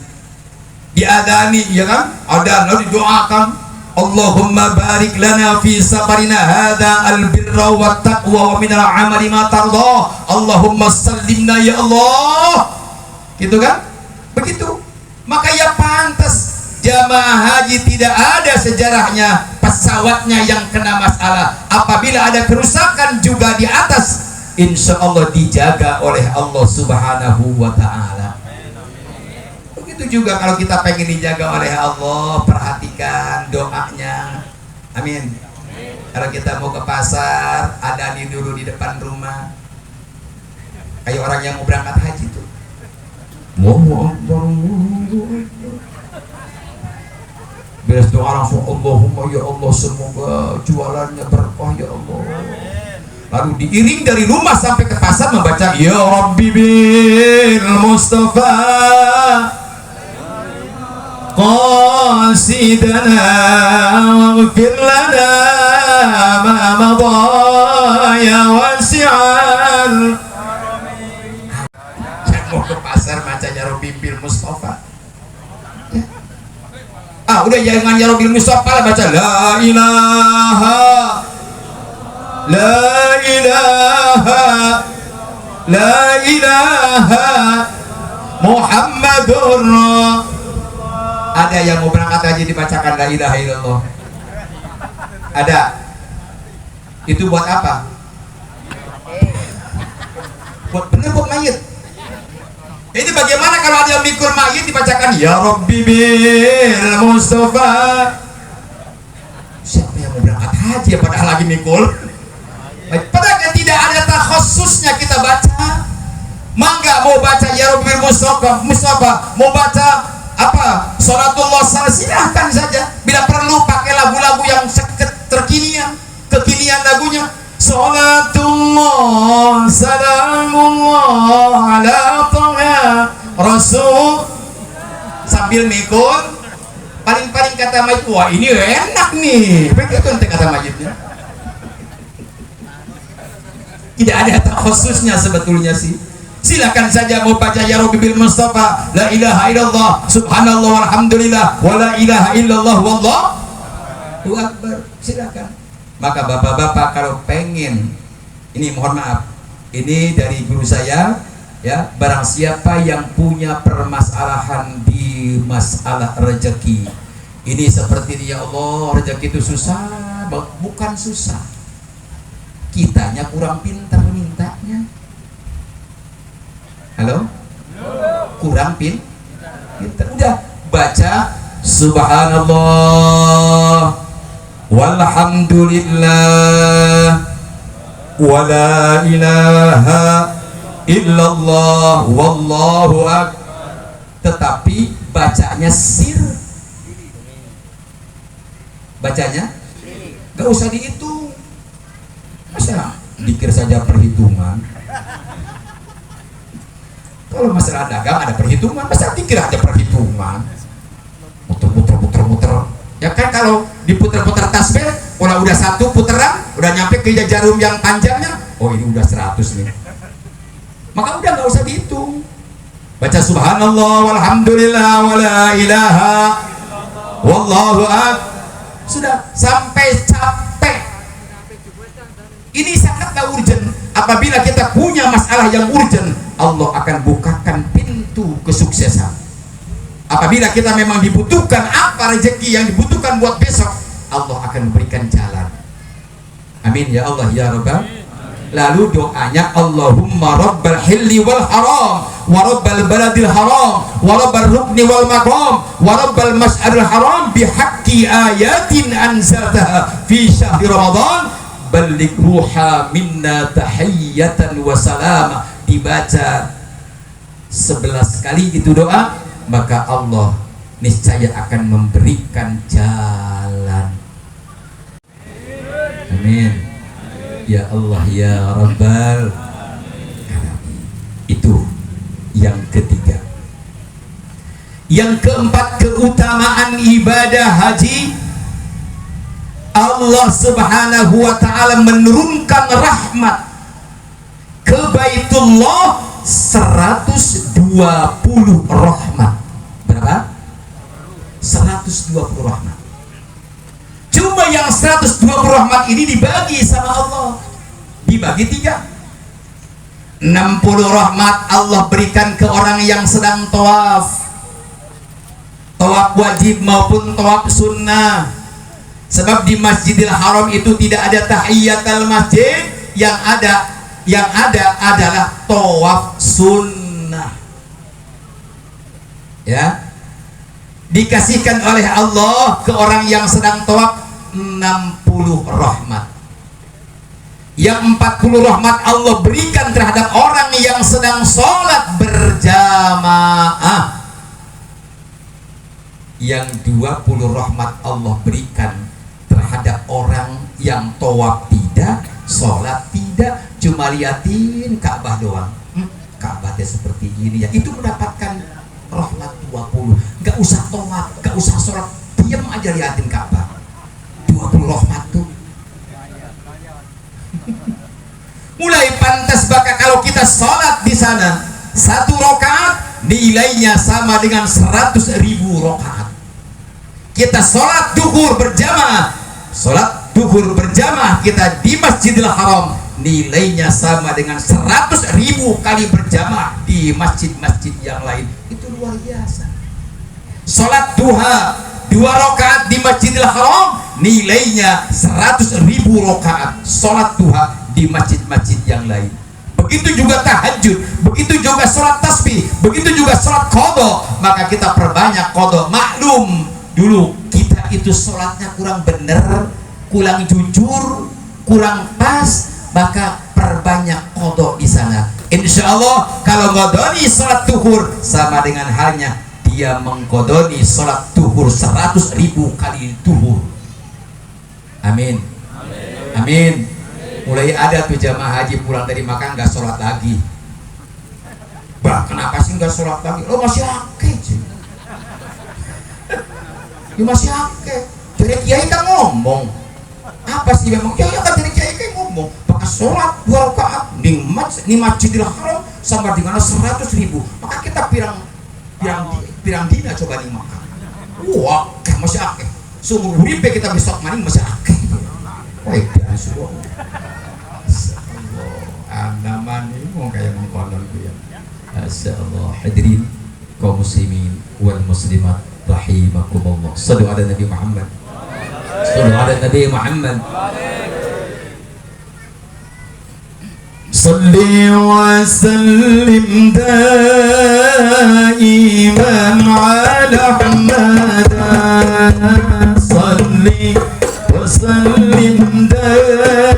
Diadani ya kan, adan lalu didoakan, Allahumma barik lana fi safarina hadha albirra wa taqwa wa minal amali ma tardah. Allahumma sallimna ya Allah. Gitu kan? Begitu. Maka ya pantas jamaah haji tidak ada sejarahnya pesawatnya yang kena masalah. Apabila ada kerusakan juga di atas, insya Allah dijaga oleh Allah subhanahu wa ta'ala. Begitu juga kalau kita pengen dijaga oleh Allah, perhatikan doanya. Amin. Kalau kita mau ke pasar, adani dulu di depan rumah. Kayak orang yang mau berangkat haji tuh. Allahu Akbar. Beres doa langsung, Allahumma ya Allah, semoga jualannya berkah ya Allah. Lalu diiring dari rumah sampai ke pasar membaca Ya Rabbi bil Mustafa مقاصدنا واغفر لنا ما مضى يا واسع. Yang mau ke pasar baca Ya Rabbi bil Mustafa. Udah jangan Ya Rabbi Mustafa lah, baca la ilaha la ilaha la ilaha Muhammadur. Ada yang mau berangkat haji dibacakan la ilaha illallah? Ada? Itu buat apa? Buat mayit. Ini bagaimana kalau ada yang mikul mayit dibacakan Ya Rabbi bil Mustafa? Siapa yang mau berangkat haji padahal lagi mikul? Padahal tidak ada takhususnya kita baca. Mangga mau baca Ya Rabbi bil Mustafa, mau baca apa? Salatullah, silahkan saja. Bila perlu pakai lagu-lagu yang kekinian lagunya. Salatullah salamullah ala taha rasul, sambil mikul. Paling-paling kata mayit, wah ini enak nih, begitu nanti kata mayitnya. Tidak ada khususnya sebetulnya sih. Silakan saja mau baca Ya Rabbi bil Mustafa, la ilaha illallah, subhanallah walhamdulillah, wa la ilaha illallah wallahu akbar. Silakan. Maka bapak-bapak kalau pengen, ini mohon maaf, ini dari guru saya ya, barang siapa yang punya permasalahan di masalah rezeki ini seperti ini, ya Allah rezeki itu susah, bukan susah, kitanya kurang pintar mintanya. Halo? Kurang pintar. Udah baca subhanallah walhamdulillah wala ilaha illallah wallahu akbar, tetapi bacanya sir, bacanya gak usah dihitung. Masa dikir saja perhitungan? Kalau masalah dagang ada perhitungan, masa dikir aja perhitungan? Muter. Ya kan kalau diputer-puter tasbih, kalau udah satu puteran, udah nyampe ke jarum yang panjangnya, oh ini udah 100 nih. Maka udah nggak usah dihitung. Baca subhanallah walhamdulillah wala ilaha wallahu akbar. Sudah sampai capek. Ini sangatlah urgent. Apabila kita punya masalah yang urgent, Allah akan bukakan pintu kesuksesan. Apabila kita memang dibutuhkan apa rezeki yang dibutuhkan buat besok, Allah akan memberikan jalan. Amin ya Allah ya Rabbal. Lalu doanya Allahumma rabbal hilli wal haram wa rabbal baladil haram wa rabbal rukni wal maqam wa rabbal mas'aril haram bihaqqi ayatin anzaltaha fi syahri Ramadan balligh ruha minna tahiyyatan wa salama. Dibaca 11 kali itu doa, maka Allah niscaya akan memberikan jalan. Amin ya Allah ya Rabbal. Itu yang ketiga. Yang keempat, keutamaan ibadah haji. Allah subhanahu wa ta'ala menurunkan rahmat ke Baitullah 120 rahmat. Berapa? 120 rahmat. Cuma yang 120 rahmat ini dibagi sama Allah, dibagi 3. 60 rahmat Allah berikan ke orang yang sedang tawaf, tawaf wajib maupun tawaf sunnah. Sebab di Masjidil Haram itu tidak ada tahiyatul masjid, yang ada adalah tawaf sunnah. Ya, dikasihkan oleh Allah ke orang yang sedang tawaf 60 rahmat. Yang 40 rahmat Allah berikan terhadap orang yang sedang sholat berjamaah. Yang 20 rahmat Allah berikan terhadap orang yang tawaf tidak, sholat tidak, cuma liatin Ka'bah doang. Ka'bahnya seperti ini ya, itu mendapatkan rahmat 20. Gak usah tawaf, gak usah sholat, diem aja liatin Ka'bah. 20 rahmat tuh. Mulai pantas maka kalau kita sholat di sana 1 rakaat nilainya sama dengan 100.000 rakaat. Kita sholat duhur berjamaah, kita di Masjidil Haram nilainya sama dengan 100.000 kali berjamaah di masjid-masjid yang lain. Itu luar biasa. Sholat duha 2 rakaat di Masjidil Haram nilainya 100.000 rakaat sholat duha di masjid-masjid yang lain. Begitu juga tahajud, begitu juga sholat tasbih, begitu juga sholat qadha. Maka kita perbanyak qadha. Maklum dulu kita itu sholatnya kurang benar, kurang jujur, kurang pas, maka perbanyak qadha di sana. Insya Allah kalau ngodoni sholat duhur sama dengan halnya dia mengkodoni sholat duhur 100.000 kali duhur. Amin. Amin. Mulai ada tuh jamaah haji pulang dari Makkah nggak sholat lagi. Bah, kenapa sih nggak sholat lagi? Lo masih akeh sih. Ya masih akeh. Jadi kiai kan ngomong. Apa sih memang? Ya kan jadi kiai kan ngomong. Maka sholat 2 rakaat di Masjidil Haram sama dengan 100.000. Maka kita pirang dina coba nih makan. Wah, masih akeh. Seumur hidup kita besok maning masih akeh. Wah, biasa semua. Anaman ini mau kayak mengkondom dia. Asyaallah. Hadirin kaum muslimin wal muslimat rahimakumullah. Sallu ala Nabi Muhammad. Sallu ala Nabi Muhammad. Salli wa sallim daiman ala Muhammad. Salli wa sallim daiman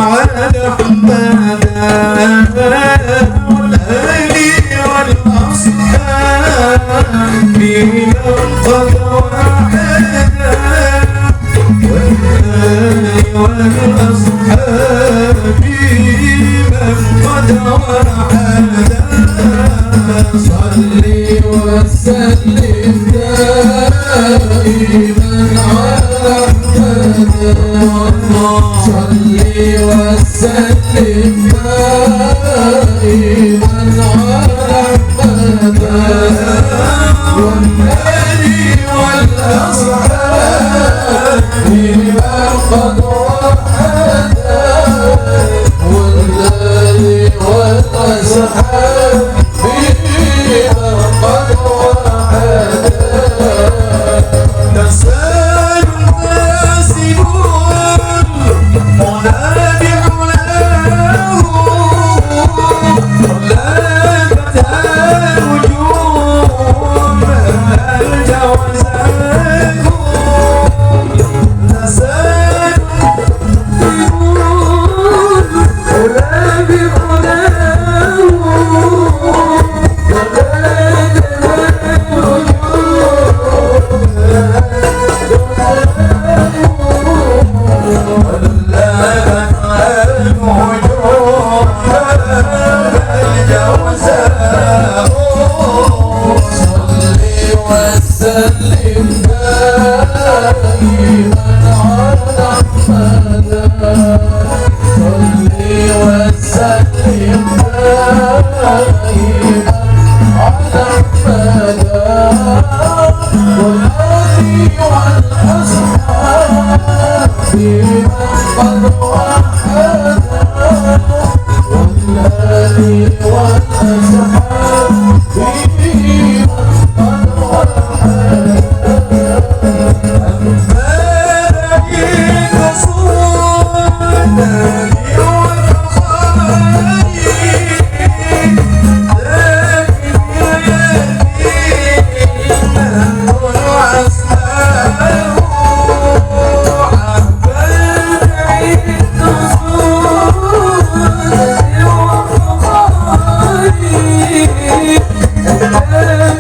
على حمد والآل والأصحاب من قد وحدا والآل والأصحاب من قد وحدا صلي وسلم دائما على صلي وسلم دائما على محمد والآل والأصحاب من قد وحدا والآل والأصحاب من قد وحدا Hey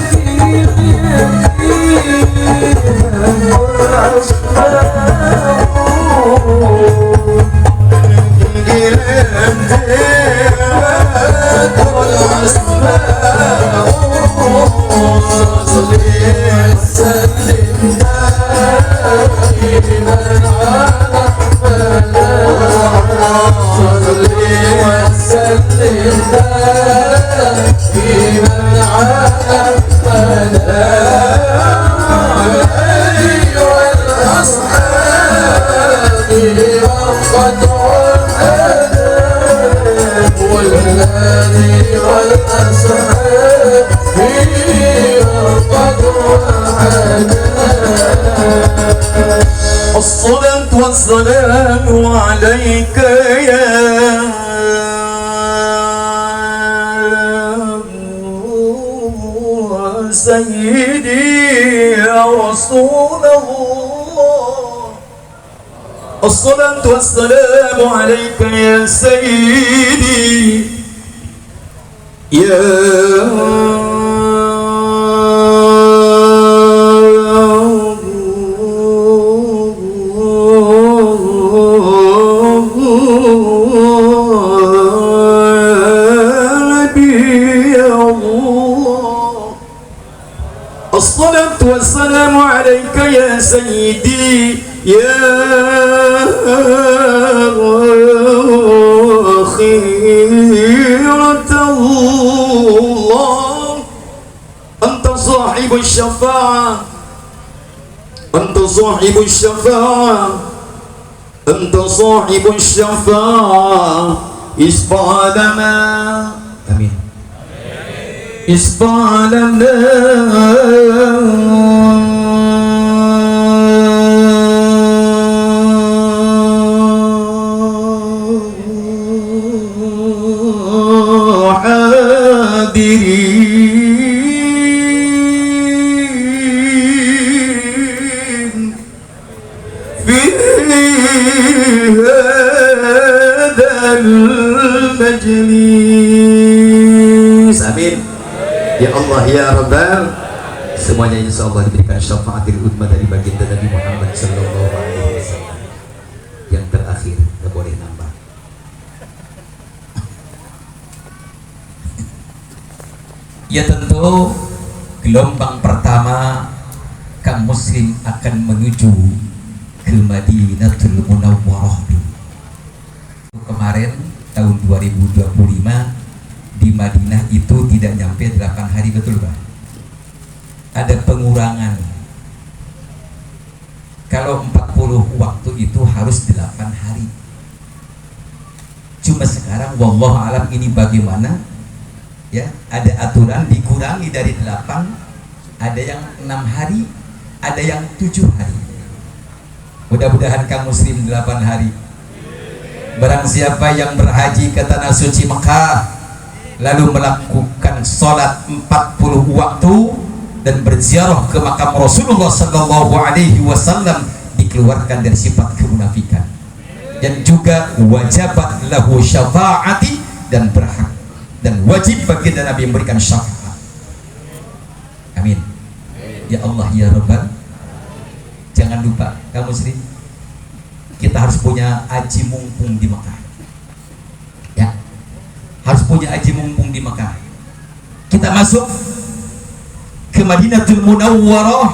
الصلاة والسلام عليك يا سيدي يا رسول الله. الصلاة والسلام عليك يا سيدي يا الصلاة والسلام عليك يا سيدي يا خيرة الله. أنت صاحب الشفاعة، أنت صاحب الشفاعة، أنت صاحب الشفاعة. اشفع لنا. آمين. اشفع لنا حاضرين في هذا المجلس. آمين ya Allah ya Rabbal. Semuanya insya Allah diberikan syafaatil udma dari baginda Nabi Muhammad sallallahu alaihi wasallam. Yang terakhir, tidak boleh nambah. Ya tentu gelombang pertama kaum muslim akan menuju ke Madinatul Munawwarah. Kemarin tahun 2025 di Madinah itu tidak nyampe 8 hari, betul Pak? Ada pengurangan. Kalau 40 waktu itu harus 8 hari. Cuma sekarang wallahu alam ini bagaimana? Ya, ada aturan dikurangi dari 8, ada yang 6 hari, ada yang 7 hari. Mudah-mudahan kaum muslim 8 hari. Barang siapa yang berhaji ke tanah suci Mekah lalu melakukan sholat 40 waktu dan berziarah ke makam Rasulullah sallallahu alaihi wasallam, dikeluarkan dari sifat kemunafikan, dan juga wajabat lahu syafaati, dan berhak dan wajib bagi Nabi memberikan syafaat. Amin ya Allah ya Rabbal. Jangan lupa kaum muslim, kita harus punya haji mumpung di Mekah. Harus punya haji mumpung di Mekah. Kita masuk ke Madinatul Munawwarah,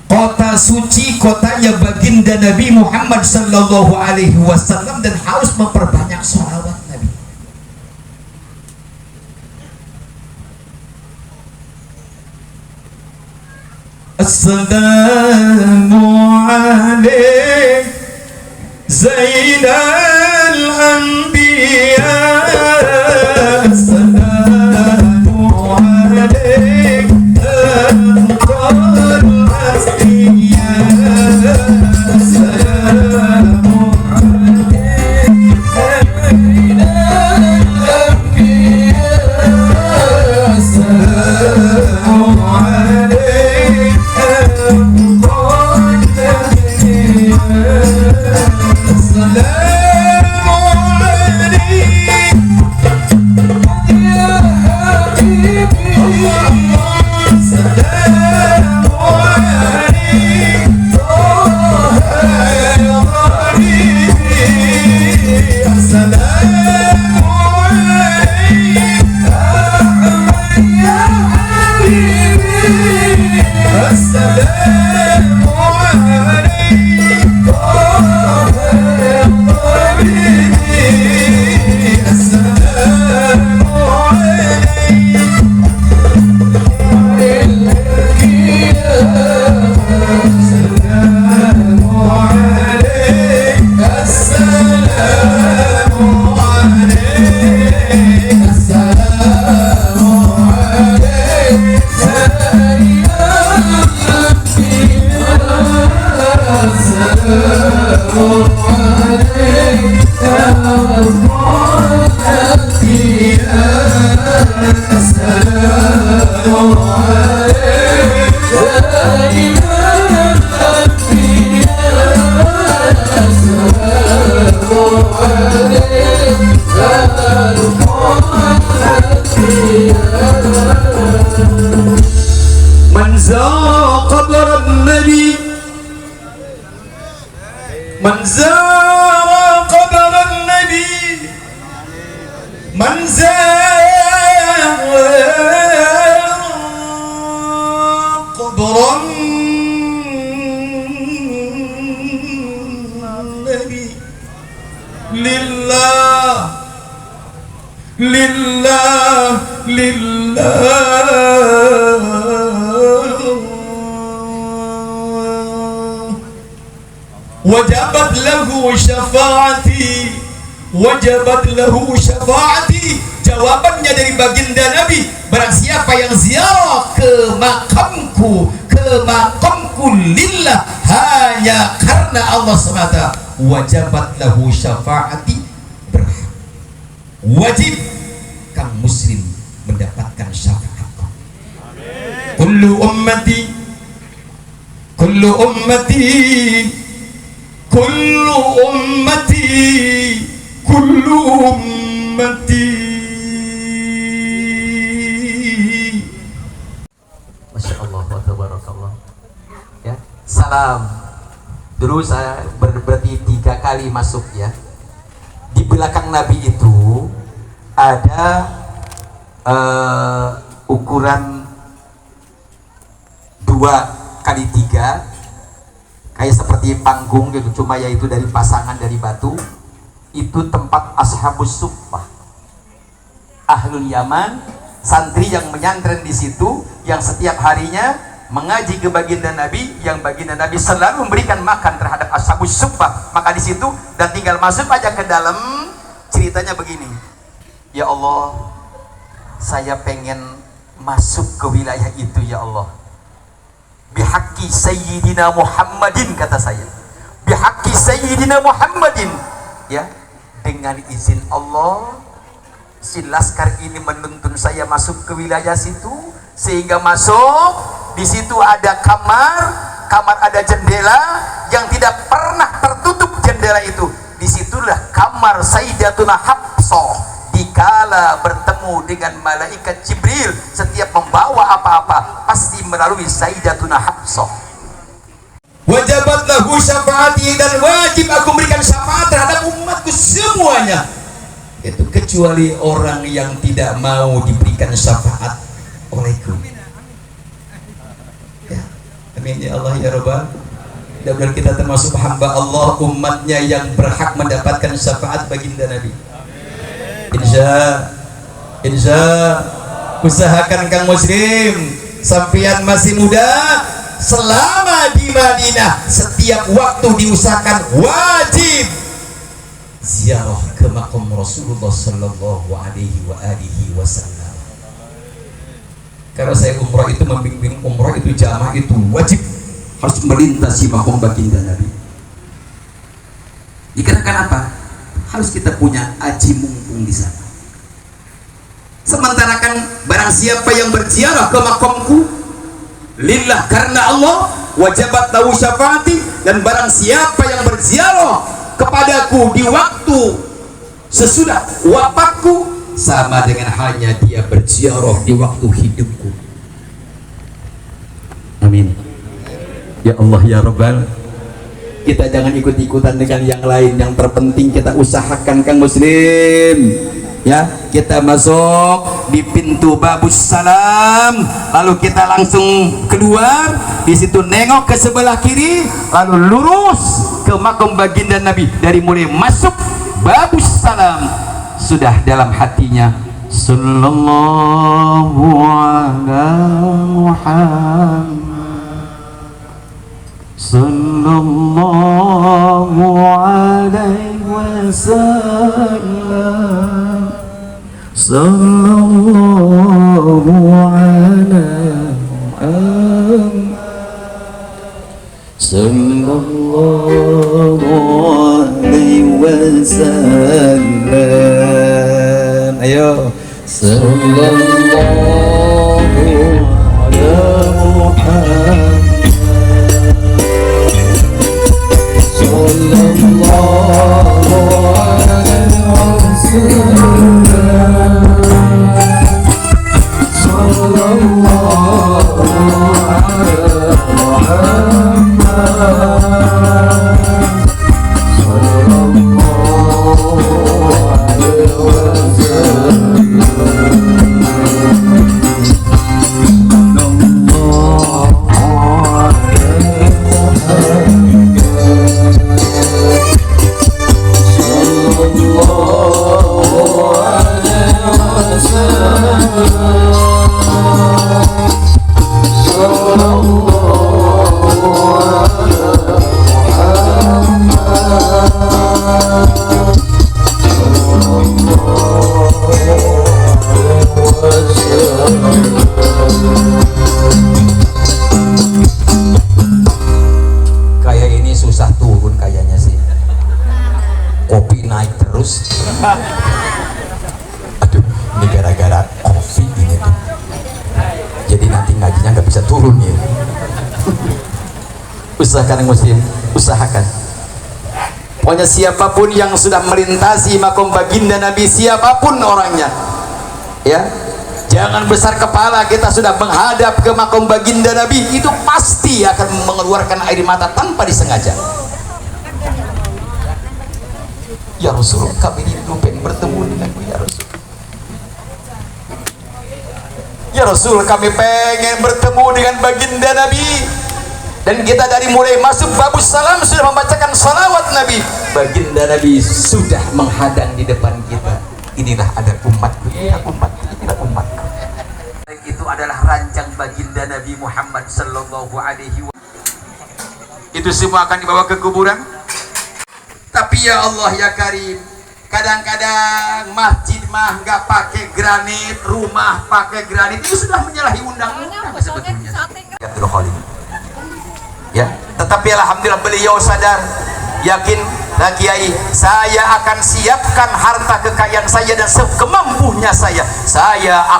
kota suci, kotanya baginda Nabi Muhammad sallallahu alaihi wasallam, dan harus memperbanyak sholawat Nabi. Assalamu alaikum Zainal Anbiya. من زار قبر النبي من زار قبر النبي من زار قبر النبي لله لله لله وجبت له syafaati wajabat lahu syafaati. Jawabannya dari baginda Nabi, barang siapa yang ziarah ke makamku lillah, hanya karena Allah semata, wajabat lahu syafaati, berhak, wajib kang muslim mendapatkan syafaatku. Kullu ummati kullu ummati kullu ummati kullu ummati. Masya Allah wa tabarakallah. Ya, salam. Dulu saya berarti 3 kali masuk ya. Di belakang Nabi itu ada ukuran 2x3, kayak seperti panggung gitu, cuma yaitu dari pasangan dari batu. Itu tempat ashabus suffah, ahlul Yaman, santri yang menyantren di situ, yang setiap harinya mengaji ke baginda Nabi, yang baginda Nabi selalu memberikan makan terhadap ashabus suffah. Maka di situ, dan tinggal masuk aja ke dalam. Ceritanya begini, ya Allah, saya pengen masuk ke wilayah itu ya Allah, bihaqqi sayyidina Muhammadin, kata saya, bihaqqi sayyidina Muhammadin, ya, dengan izin Allah si laskar ini menuntun saya masuk ke wilayah situ, sehingga masuk di situ ada kamar ada jendela yang tidak pernah tertutup jendela itu. Disitulah kamar Sayyidatuna Hafsah dikala bertemu dengan malaikat Jibril. Setiap membawa apa-apa pasti melalui Sayyidatuna Hafsah. Wajabat lahu syafaati, dan wajib aku memberikan syafaat terhadap umatku semuanya, itu kecuali orang yang tidak mau diberikan syafaat olehku. Ya, amin ya Allah ya Rabbal. Mudah-mudahan kita termasuk hamba Allah, umatnya yang berhak mendapatkan syafaat baginda Nabi. Insya usahakan kang muslim, sampian masih muda, selama di Madinah setiap waktu diusahakan wajib ziarah ke makam Rasulullah sallallahu alaihi wasallam. Karena saya umrah itu membimbing, umrah itu jamaah itu wajib harus melintasi makam baginda Nabi. Dikarenakan apa? Harus kita punya aji mumpung di sana. Sementara kan barang siapa yang berziarah ke makamku lillah, karena Allah, wajabat lahu syafaati, dan barang siapa yang berziarah kepadaku di waktu sesudah wafatku, sama dengan halnya dia berziarah di waktu hidupku. Amin ya Allah ya Rabbal. Kita jangan ikut-ikutan dengan yang lain, yang terpenting kita usahakan kang muslim ya. Kita masuk di pintu babus salam, lalu kita langsung keluar, di situ nengok ke sebelah kiri, lalu lurus ke makam baginda Nabi. Dari mulai masuk babus salam sudah dalam hatinya sallallahu ala Muhammad sallallahu alaihi wasallam sallallahu ala Muhammad sallallahu alaihi wasallam. Ayo Kayak ini susah turun kayaknya sih. Kopi naik terus. Aduh, ini gara-gara kopi ini tuh. Jadi nanti ngajinya nggak bisa turun ya. Usahakan muslim, usahakan. Pokoknya siapapun yang sudah melintasi makom baginda Nabi, siapapun orangnya, ya, jangan besar kepala. Kita sudah menghadap ke makom baginda Nabi, itu pasti akan mengeluarkan air mata tanpa disengaja. Ya Rasul, kami rindu pengen bertemu denganmu ya Rasul. Ya Rasul, kami pengen bertemu dengan baginda Nabi. Dan kita dari mulai masuk babus salam sudah membacakan salawat Nabi. Baginda Nabi sudah menghadang di depan kita. Inilah ada umatku, inilah umatku. Itu adalah rancang baginda Nabi Muhammad sallallahu alaihi wasallam. Itu semua akan dibawa ke kuburan. Tapi ya Allah ya Karim, kadang-kadang masjid mah nggak pakai granit, rumah pakai granit, itu sudah menyalahi undang-undang sebetulnya. Ya, tetapi alhamdulillah beliau sadar, yakin, nah Kiai, saya akan siapkan harta kekayaan saya dan sekemampunya saya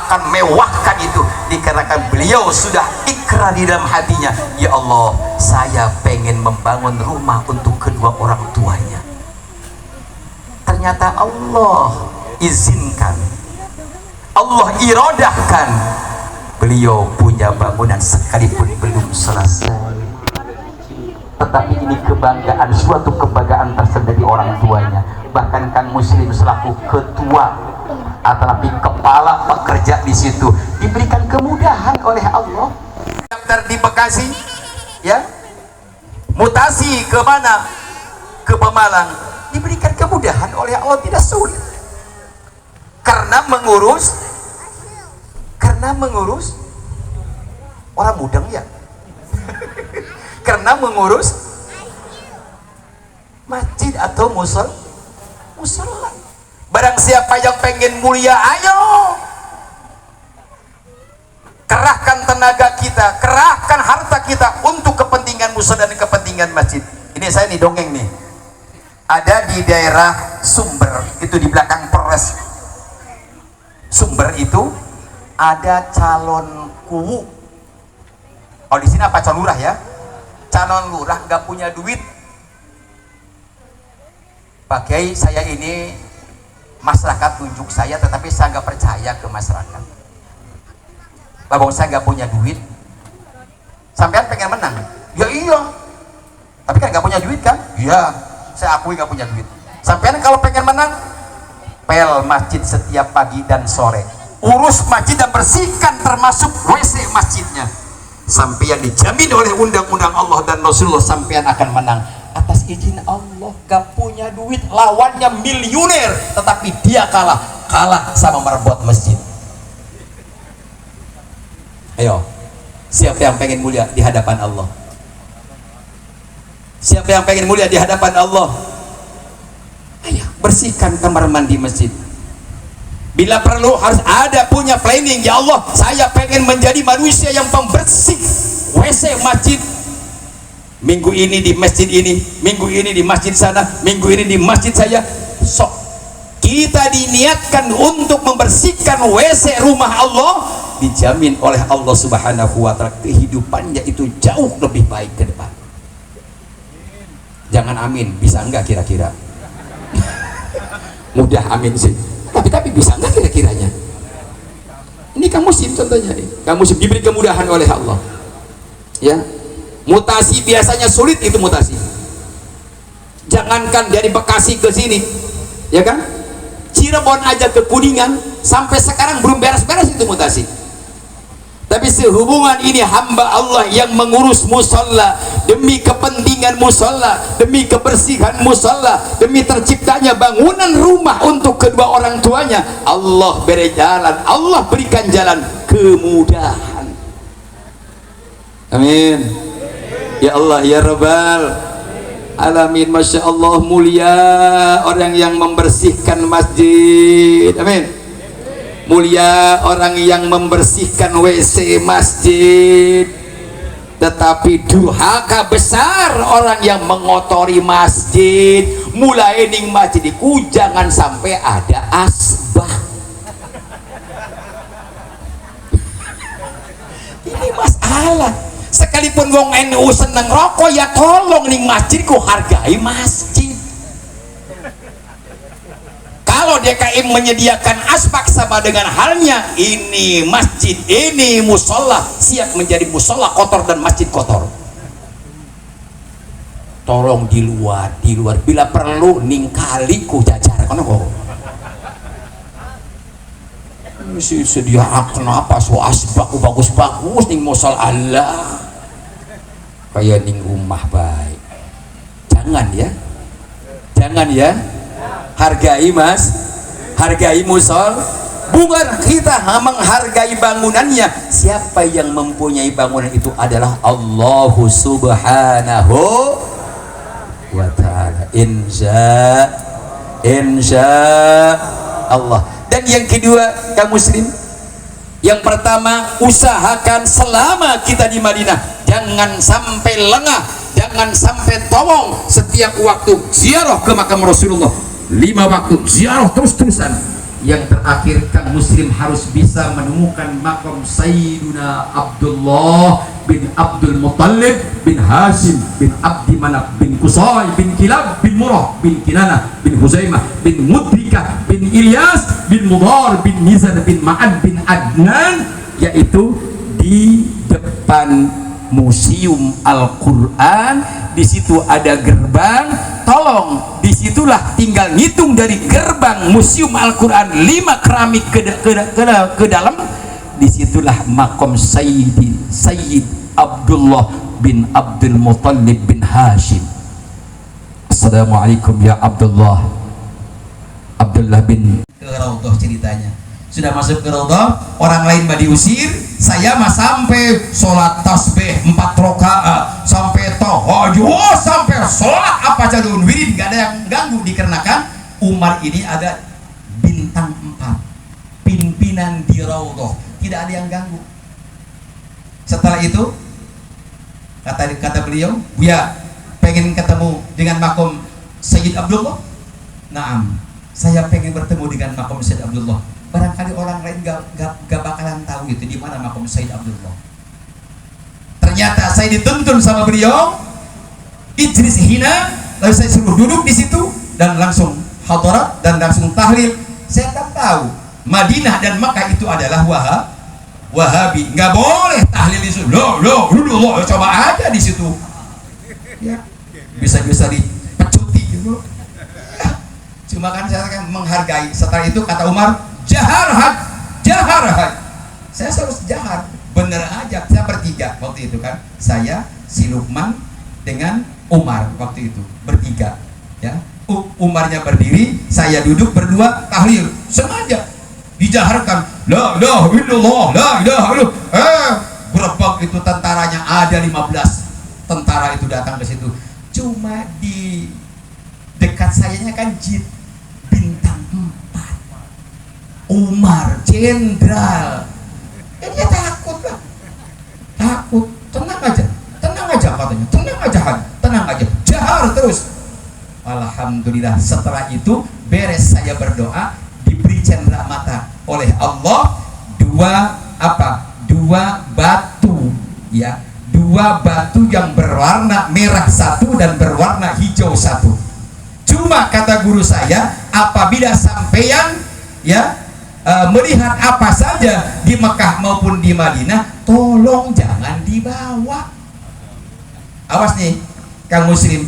akan mewahkan itu, dikarenakan beliau sudah ikrar di dalam hatinya, ya Allah, saya pengen membangun rumah untuk kedua orang tuanya. Ternyata Allah izinkan, Allah irodahkan, beliau punya bangunan sekalipun belum selesai. Tetapi ini kebanggaan, suatu kebanggaan tersendiri orang tuanya. Bahkan Kang Muslim selaku ketua atau kepala pekerja di situ diberikan kemudahan oleh Allah. Daftar di Bekasi, ya, mutasi ke mana? Ke Pemalang, diberikan kemudahan oleh Allah, tidak sulit. Karena mengurus orang mudeng ya. Karena mengurus masjid atau musola. Barang siapa yang pengen mulia, ayo kerahkan tenaga kita, kerahkan harta kita untuk kepentingan musola dan kepentingan masjid. Ini saya nih dongeng nih, ada di daerah Sumber, itu di belakang Polres Sumber itu ada calon kuwu. Oh, di sini apa calon lurah ya? Calon lurah nggak punya duit. Pak Kiai, saya ini masyarakat tunjuk saya, tetapi saya nggak percaya ke masyarakat. Bahwa saya nggak punya duit. Sampean pengen menang? Ya iya. Tapi kan nggak punya duit kan? Iya. Saya akui nggak punya duit. Sampean kalau pengen menang, pel masjid setiap pagi dan sore. Urus masjid dan bersihkan termasuk WC masjidnya. Sampai yang dijamin oleh undang-undang Allah dan Rasulullah, sampean akan menang atas izin Allah. Gak punya duit, lawannya miliuner, tetapi dia kalah sama merebut masjid. Ayo, siapa yang pengen mulia di hadapan Allah? Siapa yang pengen mulia di hadapan Allah? Ayo, bersihkan kamar mandi masjid. Bila perlu harus ada punya planning. Ya Allah, saya pengen menjadi manusia yang pembersih WC masjid. Minggu ini di masjid ini, minggu ini di masjid sana, minggu ini di masjid saya. Sok kita diniatkan untuk membersihkan WC rumah Allah, dijamin oleh Allah Subhanahu wa ta'ala kehidupannya itu jauh lebih baik ke depan. Jangan amin, bisa enggak kira-kira? Mudah amin sih, tapi bisa enggak kira-kiranya? Ini kamu musim contohnya nih, kamu musim diberi kemudahan oleh Allah. Ya, mutasi biasanya sulit itu mutasi. Jangankan dari Bekasi ke sini, ya kan? Cirebon aja ke Kuningan sampai sekarang belum beres-beres itu mutasi. Tapi sehubungan ini hamba Allah yang mengurus musola demi kepentingan musola, demi kebersihan musola, demi terciptanya bangunan rumah untuk kedua orang tuanya, Allah beri jalan, Allah berikan jalan kemudahan. Amin. Ya Allah ya Rabbal alamin. Masya Allah, mulia orang yang membersihkan masjid. Amin. Mulia orang yang membersihkan WC masjid. Tetapi durhaka besar orang yang mengotori masjid. Mulai ning masjidku jangan sampai ada asbak. Ini masalah. Sekalipun wong NU seneng rokok, ya tolong ning masjidku hargai masjid. Kalau DKI menyediakan asbak sama dengan halnya ini masjid, ini musola siap menjadi musola kotor dan masjid kotor. Tolong di luar bila perlu ning kali ku jajar kono kok. Mesti sediakan apa so asbak bagus-bagus ning musola Allah. Kayak ning rumah baik. Jangan ya, hargai mas, hargai musol. Bukan kita menghargai bangunannya. Siapa yang mempunyai bangunan itu adalah Allah Subhanahu wa ta'ala. Insya Allah. Dan yang kedua, kaum muslim, yang pertama, usahakan selama kita di Madinah jangan sampai lengah, jangan sampai tolong setiap waktu ziarah ke makam Rasulullah. 5 waktu ziarah terus-terusan. Yang terakhir, kaum muslim harus bisa menemukan makam Sayyiduna Abdullah bin Abdul Muttalib bin Hashim bin Abdi Manaf bin Qusay bin Kilab bin Murrah bin Kinanah bin Huzaimah bin Mudrikah bin Ilyas bin Mudar bin Nizar bin Ma'ad bin Adnan, yaitu di depan Museum Al-Quran. Di situ ada gerbang. Tolong disitulah tinggal ngitung dari gerbang Museum Al-Quran 5 keramik ke dalam. Disitulah makom Sayyid Abdullah bin Abdul Muttalib bin Hashim. Assalamualaikum ya Abdullah bin ke Raudhah. Ceritanya sudah masuk ke Raudhah, orang lain mah diusir, saya mah sampai sholat tasbih 4 rakaat, sampai tahajud, sampai sholat apa cadun wirid, gak ada yang ganggu, dikarenakan Umar ini ada bintang 4, pimpinan di Raudhah, tidak ada yang ganggu. Setelah itu kata beliau, ya pengen ketemu dengan makom Sayyid Abdullah. Naam, saya pengen bertemu dengan makom Sayyid Abdullah. Barangkali orang lain gak bakalan tahu itu di mana makom Sayyid Abdullah. Ternyata saya dituntun sama beliau, Idris hina, lalu saya suruh duduk di situ dan langsung hadarat dan langsung tahlil. Saya tak tahu Madinah dan Makkah itu adalah Wahabi, nggak boleh tahlil di situ. Loh, coba aja di situ. Ya, bisa dipecuti gitu. Ya, cuma kan saya kan menghargai. Setelah itu kata Umar, jahar. Saya harus jahar, bener aja. Saya bertiga waktu itu kan. Saya, si Lukman dengan Umar waktu itu bertiga. Ya, Umarnya berdiri, saya duduk berdua tahlil. Sengaja dijaharkan, la ilaha illallah, la ilaha illallah. Berebak itu tentaranya ada 15 tentara itu datang ke situ. Cuma di dekat sayanya kan jeep bintang 4, Umar jenderal. Dia takut lah, takut. Tenang aja katanya, tenang aja, jahar terus. Alhamdulillah, setelah itu beres saya berdoa, diberi cendera mata oleh Allah dua batu, ya, dua batu yang berwarna merah satu dan berwarna hijau satu. Cuma kata guru saya, apabila sampeyan, ya, melihat apa saja di Mekah maupun di Madinah, tolong jangan dibawa. Awas nih, Kang Muslim,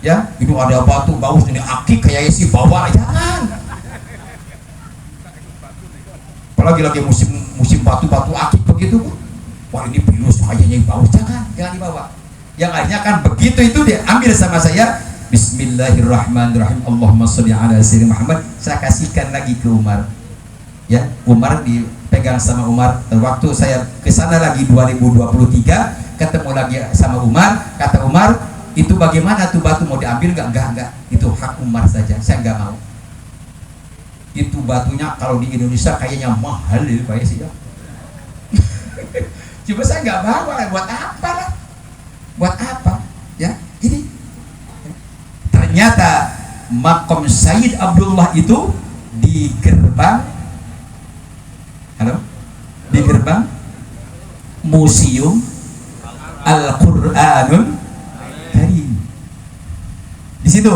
ya, itu ada batu bagus ini akik kayak si bawa, jangan. Apalagi lagi musim batu-batu akik begitu, wah ini virus kayaknya bagus, jangan dibawa. Yang akhirnya kan begitu itu diambil sama saya. Bismillahirrahmanirrahim. Allahumma sholli ala sayyidina Muhammad. Saya kasihkan lagi ke Umar. Ya, Umar dipegang sama Umar. Waktu saya ke sana lagi 2023, ketemu lagi sama Umar, kata Umar, itu bagaimana tuh batu mau diambil enggak, itu hak Umar saja, saya enggak mau. Itu batunya kalau di Indonesia kayaknya mahal ya Pak sih ya. Coba saya enggak bawa, buat apa lah? Buat apa? Ya, ini ternyata makam Sayyid Abdullah itu di gerbang Museum Al-Qur'anul Karim. Di situ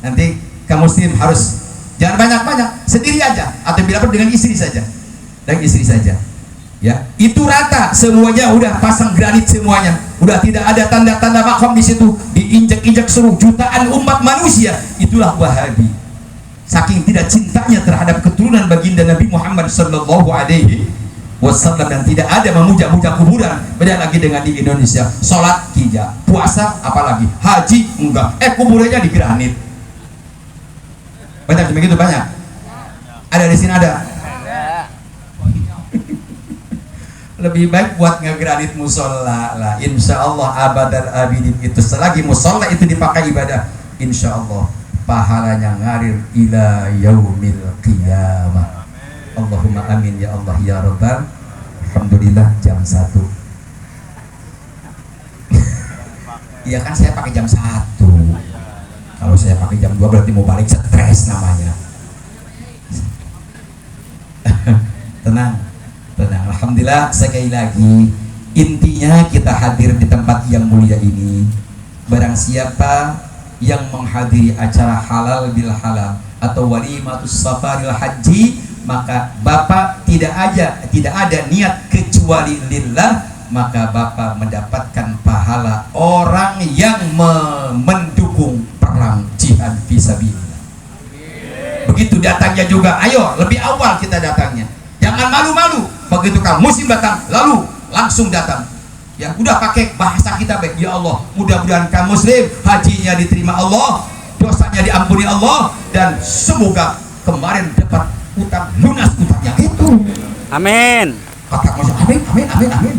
nanti kamu muslim harus jangan banyak-banyak, sendiri aja atau bila perlu dengan istri saja. Ya, itu rata semuanya, udah pasang granit semuanya. Udah tidak ada tanda-tanda makam di situ, diinjak-injak seluruh jutaan umat manusia. Itulah Wahabi. Saking tidak cintanya terhadap keturunan baginda Nabi Muhammad sallallahu alaihi wasallam, dan tidak ada memuja-muja kuburan. Beda lagi dengan di Indonesia, sholat tidak, puasa apalagi, haji enggak, kuburannya di granit. Banyak begitu, banyak. Ada di sini ada. Lebih baik buat ngegranit musola lah, insya Allah abadan abidin itu. Selagi musola itu dipakai ibadah, insya Allah pahalanya ngarir ila yaumil qiyamah. Allahumma amin ya Allah ya Rabbal. Alhamdulillah jam 1. Iya kan saya pakai jam 1. Kalau saya pakai jam 2 berarti mau balik stres namanya. Tenang. Alhamdulillah, sekali lagi intinya kita hadir di tempat yang mulia ini. Barang siapa yang menghadiri acara halal bil halal atau walimatus safaril haji, maka Bapak tidak ada niat kecuali lillah, maka Bapak mendapatkan pahala orang yang mendukung perang jihad fisabilillah. Begitu datangnya juga, ayo lebih awal kita datangnya, jangan malu-malu. Begitu kamu muslim datang, lalu langsung datang. Ya udah pakai bahasa kita baik. Ya Allah, mudah-mudahan kamu muslim hajinya diterima Allah, dosanya diampuni Allah, dan semoga kemarin dapat utang lunas utangnya itu. Amin. Kata muslim, amin.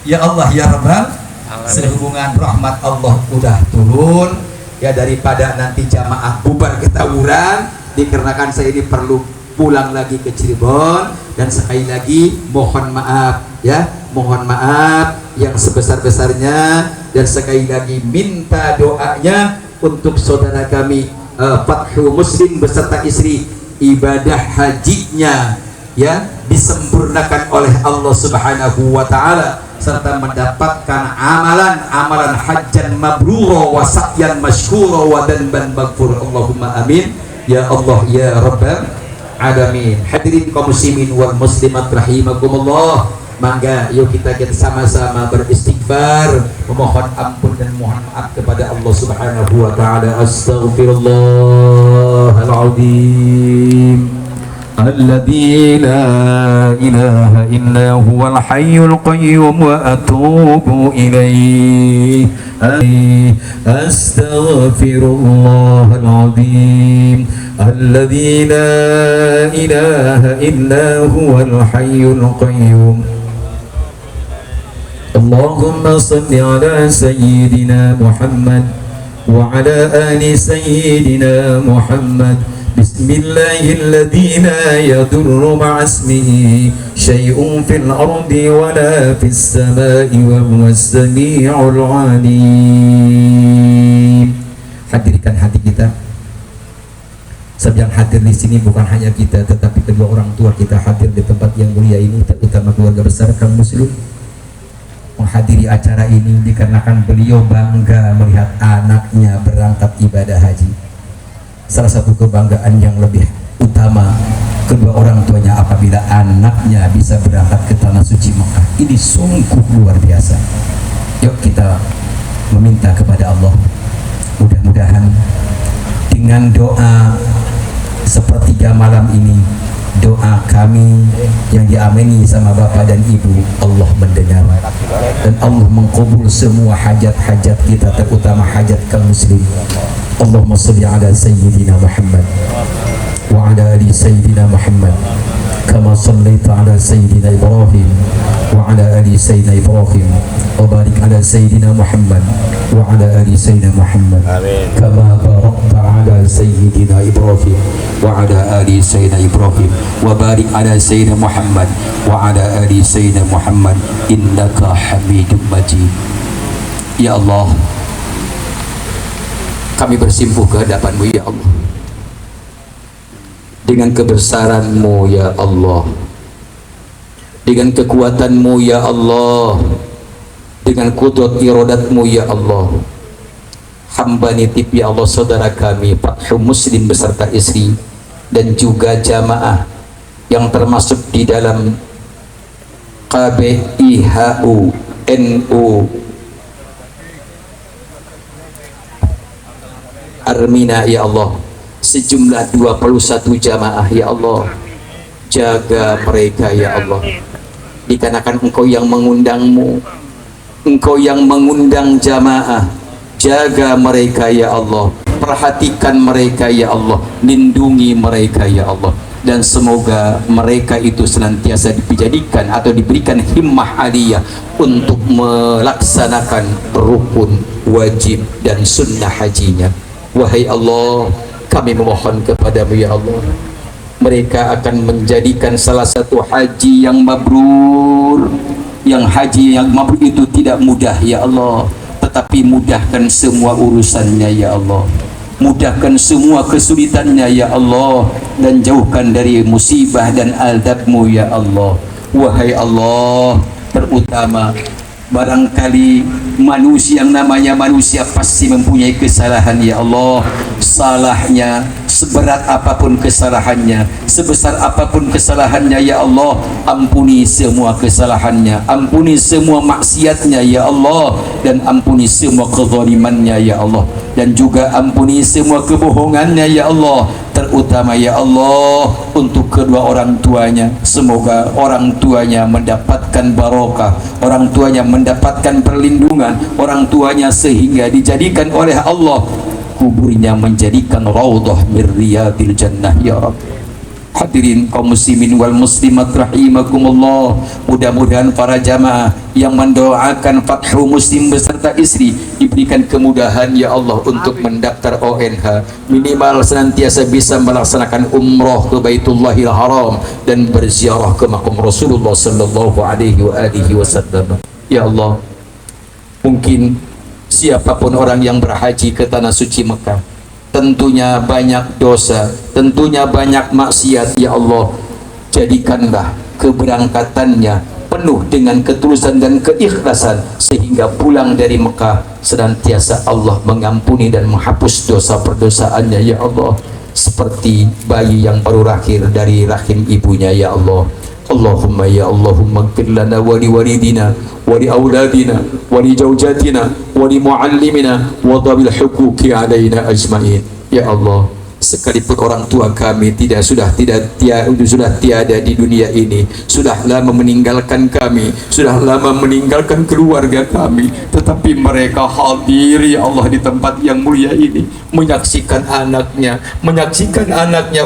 Ya Allah ya Rabbal, sehubungan rahmat Allah udah turun. Ya daripada nanti jamaah bubar ketawuran, dikarenakan saya ini perlu pulang lagi ke Cirebon, dan sekali lagi mohon maaf ya, mohon maaf yang sebesar-besarnya, dan sekali lagi minta doanya untuk saudara kami Fathu Muslim beserta istri, ibadah hajinya ya disempurnakan oleh Allah Subhanahu wa taala, serta mendapatkan amalan hajjan mabrura wa sa'yan masykura wa danban maghfur. Allahumma amin ya Allah ya Rabbal alamin. Hadirin kaum muslimin wal muslimat rahimakumullah, mangga yuk kita sama-sama beristighfar, memohon ampun dan mohon maaf kepada Allah Subhanahu wa taala. Astaghfirullahalazim alladzi la ilaha illa huwal hayyul qayyum wa atubu ilaihi. Astaghfirullahalazim الذي لا إله إلا هو الحي القيوم. اللهم صل على سيدنا محمد وعلى آل سيدنا محمد. بسم الله الذي لا يضر مع اسمه شيء في الأرض ولا في السماء وهو السميع العليم. Hadirkan hati kita Sebab yang hadir di sini bukan hanya kita, tetapi kedua orang tua kita hadir di tempat yang mulia ini, terutama keluarga besar Kang Muslim menghadiri acara ini dikarenakan beliau bangga melihat anaknya berangkat ibadah haji. Salah satu kebanggaan yang lebih utama kedua orang tuanya apabila anaknya bisa berangkat ke tanah suci Mekah. Ini sungguh luar biasa. Yuk kita meminta kepada Allah, mudah-mudahan dengan doa sepertiga malam ini, doa kami yang diamini sama Bapak dan Ibu, Allah mendengar dan Allah mengkabul semua hajat-hajat kita, terutama hajat kaum muslim. Allahumma shalli ala sayyidina Muhammad wa ala ali sayyidina Muhammad kama shallaita ala sayyidina Ibrahim wa ala ali sayyidina Ibrahim wa barik ala sayyidina Muhammad wa ala ali sayyidina Muhammad kama barakta ala sayyidina Ibrahim wa ala ali sayyidina Ibrahim wa barik ala sayyidina Muhammad wa ala ali sayyidina Muhammad innaka Hamidum Majid. Ya Allah, kami bersimpuh ke hadapan-Mu ya Allah, dengan kebesaran-Mu ya Allah, dengan kekuatan-Mu ya Allah, dengan kudrat iradat-Mu ya Allah. Hamba nitip ya Allah saudara kami Fathu Muslim beserta istri dan juga jamaah yang termasuk di dalam KBIHU NU Armina ya Allah, sejumlah 21 jamaah ya Allah. Jaga mereka ya Allah, dikarenakan Engkau yang mengundangmu, Engkau yang mengundang jamaah. Jaga mereka ya Allah, perhatikan mereka ya Allah, lindungi mereka ya Allah, dan semoga mereka itu senantiasa dijadikan atau diberikan himmah aliyah untuk melaksanakan rukun, wajib dan sunnah hajinya. Wahai Allah, kami memohon kepadamu ya Allah, mereka akan menjadikan salah satu haji yang mabrur. Yang haji yang mabrur itu tidak mudah ya Allah, tetapi mudahkan semua urusannya ya Allah, mudahkan semua kesulitannya ya Allah, dan jauhkan dari musibah dan azab-Mu ya Allah. Wahai Allah, terutama barangkali manusia, yang namanya manusia pasti mempunyai kesalahan ya Allah. Salahnya seberat apapun kesalahannya, sebesar apapun kesalahannya ya Allah, ampuni semua kesalahannya, ampuni semua maksiatnya ya Allah, dan ampuni semua kezalimannya ya Allah, dan juga ampuni semua kebohongannya ya Allah. Terutama ya Allah untuk kedua orang tuanya, semoga orang tuanya mendapatkan barokah, orang tuanya mendapatkan perlindungan, orang tuanya sehingga dijadikan oleh Allah kuburnya menjadikan raudhah min riyadil jannah ya Rabb. Hadirin kaum muslimin wal muslimat rahimakumullah, mudah-mudahan para jamaah yang mendoakan Fathu Muslim beserta istri diberikan kemudahan ya Allah untuk mendaftar ONH, minimal senantiasa bisa melaksanakan umroh ke Baitullahil Haram dan berziarah ke makam Rasulullah sallallahu alaihi wasallam. Ya Allah, mungkin siapapun orang yang berhaji ke tanah suci Mekah tentunya banyak dosa, tentunya banyak maksiat ya Allah. Jadikanlah keberangkatannya penuh dengan ketulusan dan keikhlasan, sehingga pulang dari Mekah senantiasa Allah mengampuni dan menghapus dosa perdosaannya ya Allah, seperti bayi yang baru lahir dari rahim ibunya ya Allah. Allahumma ya Allahumma ighfir lana wa li walidina wa li auladina wa li zawjatina wa li muallimina wa dhabil huquqi alaina ajmain. Ya Allah, sekalipun orang tua kami sudah tiada di dunia ini, sudah lama meninggalkan kami, sudah lama meninggalkan keluarga kami, tetapi mereka hadir ya Allah di tempat yang mulia ini, menyaksikan anaknya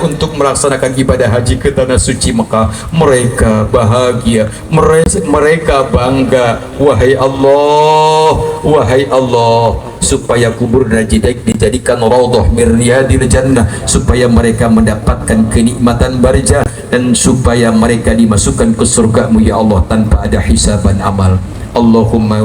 untuk melaksanakan ibadah haji ke tanah suci Mekah. Mereka bahagia, mereka bangga. Wahai Allah, supaya kubur Najidaik dijadikan raudhah min riyadil jannah, supaya mereka mendapatkan kenikmatan barzah, dan supaya mereka dimasukkan ke surga-Mu ya Allah tanpa ada hisaban amal. Allahumma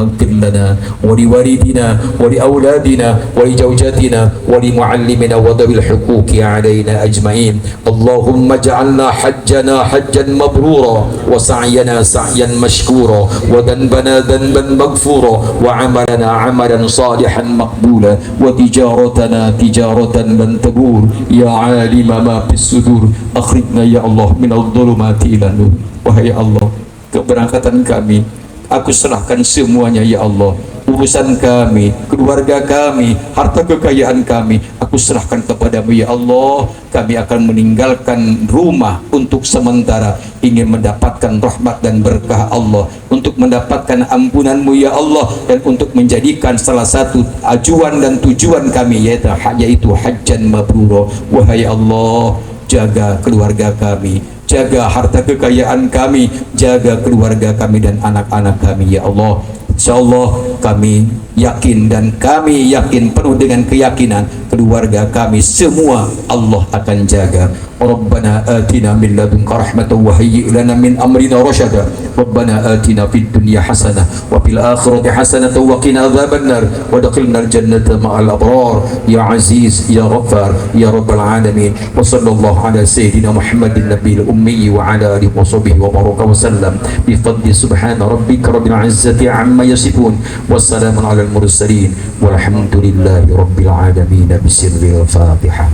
ighfir lana wa liwalidina wa liauladina wa lizawjatina wa limuallimina wa dhawil huquqi alaina ajma'in. Allahumma ja'alna hajjana hajjan mabrura wa sa'yana sa'yan mashkura wa dhanbana dhanban maghfura wa amalana amalan salihan maqbula wa tijaratana tijaratan lan tabur ya alima ma fis sudur akhrijna ya Allah minadh dhulumati ila nur. Wahai Allah, keberangkatan kami aku serahkan semuanya ya Allah. Urusan kami, keluarga kami, harta kekayaan kami, aku serahkan kepadamu ya Allah. Kami akan meninggalkan rumah untuk sementara, ingin mendapatkan rahmat dan berkah Allah, untuk mendapatkan ampunanmu ya Allah, dan untuk menjadikan salah satu ajuan dan tujuan kami yaitu hajjan mabrura. Wahai Allah, jaga keluarga kami, jaga harta kekayaan kami, jaga keluarga kami dan anak-anak kami ya Allah. InsyaAllah kami yakin dan kami yakin penuh dengan keyakinan keluarga kami semua Allah akan jaga. Rabbana atina min ladunka rahmatan wa hayyi' lana min amrina rasyada. Rabbana atina fid dunya hasanah wa fil akhirati hasanah wa qina adzabannar wa adkhilnal jannata ma'al abrar ya aziz ya ghaffar ya rabbal alamin. Wa sallallahu ala sayyidina Muhammadin nabiyil ummi wa ala alihi wa sahbihi wa baraka wa sallam bi fadli subhana rabbika rabbil izzati amma yasifun wa salamun alal mursalin walhamdulillahi rabbil alamin. Bismillahil Fatihah.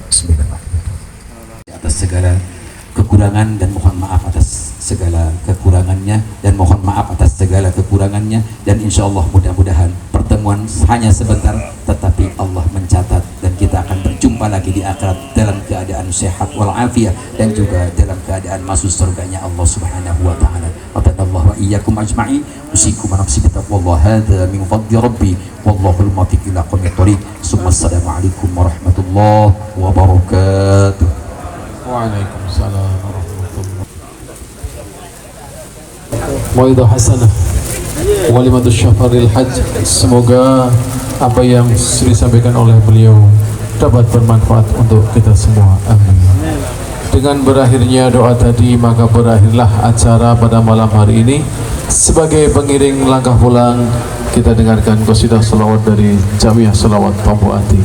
Bismillahirrahmanirrahim. Atas segala kekurangan dan mohon maaf atas segala kekurangannya, dan mohon maaf atas segala kekurangannya, dan insya Allah mudah-mudahan pertemuan hanya sebentar tetapi Allah mencatat dan kita akan berjumpa lagi di akhirat dalam keadaan sehat walafiat dan juga dalam keadaan masuk surganya Allah Subhanahu wa taala. Wa iyyakum ajma'in. Usikum wa nafsi bitaqwallah. Hadza min fadli rabbi wallahul muwaffiq ila aqwamit thoriq. Assalamu alaikum warahmatullahi wabarakatuh. Waalaikumsalam warahmatullahi wabarakatuh. Mau'idhah hasanah walimatus syafaril hajj. Semoga apa yang sudah disampaikan oleh beliau dapat bermanfaat untuk kita semua. Amin. Dengan berakhirnya doa tadi, maka berakhirlah acara pada malam hari ini. Sebagai pengiring langkah pulang, kita dengarkan qasidah salawat dari Jamiah Salawat Pambu Ati.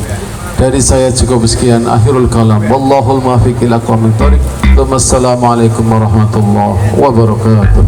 Dari saya cukup sekian, akhirul kalam. Wallahul muwaffiq ila aqwamit thoriq. Wassalamualaikum warahmatullahi wabarakatuh.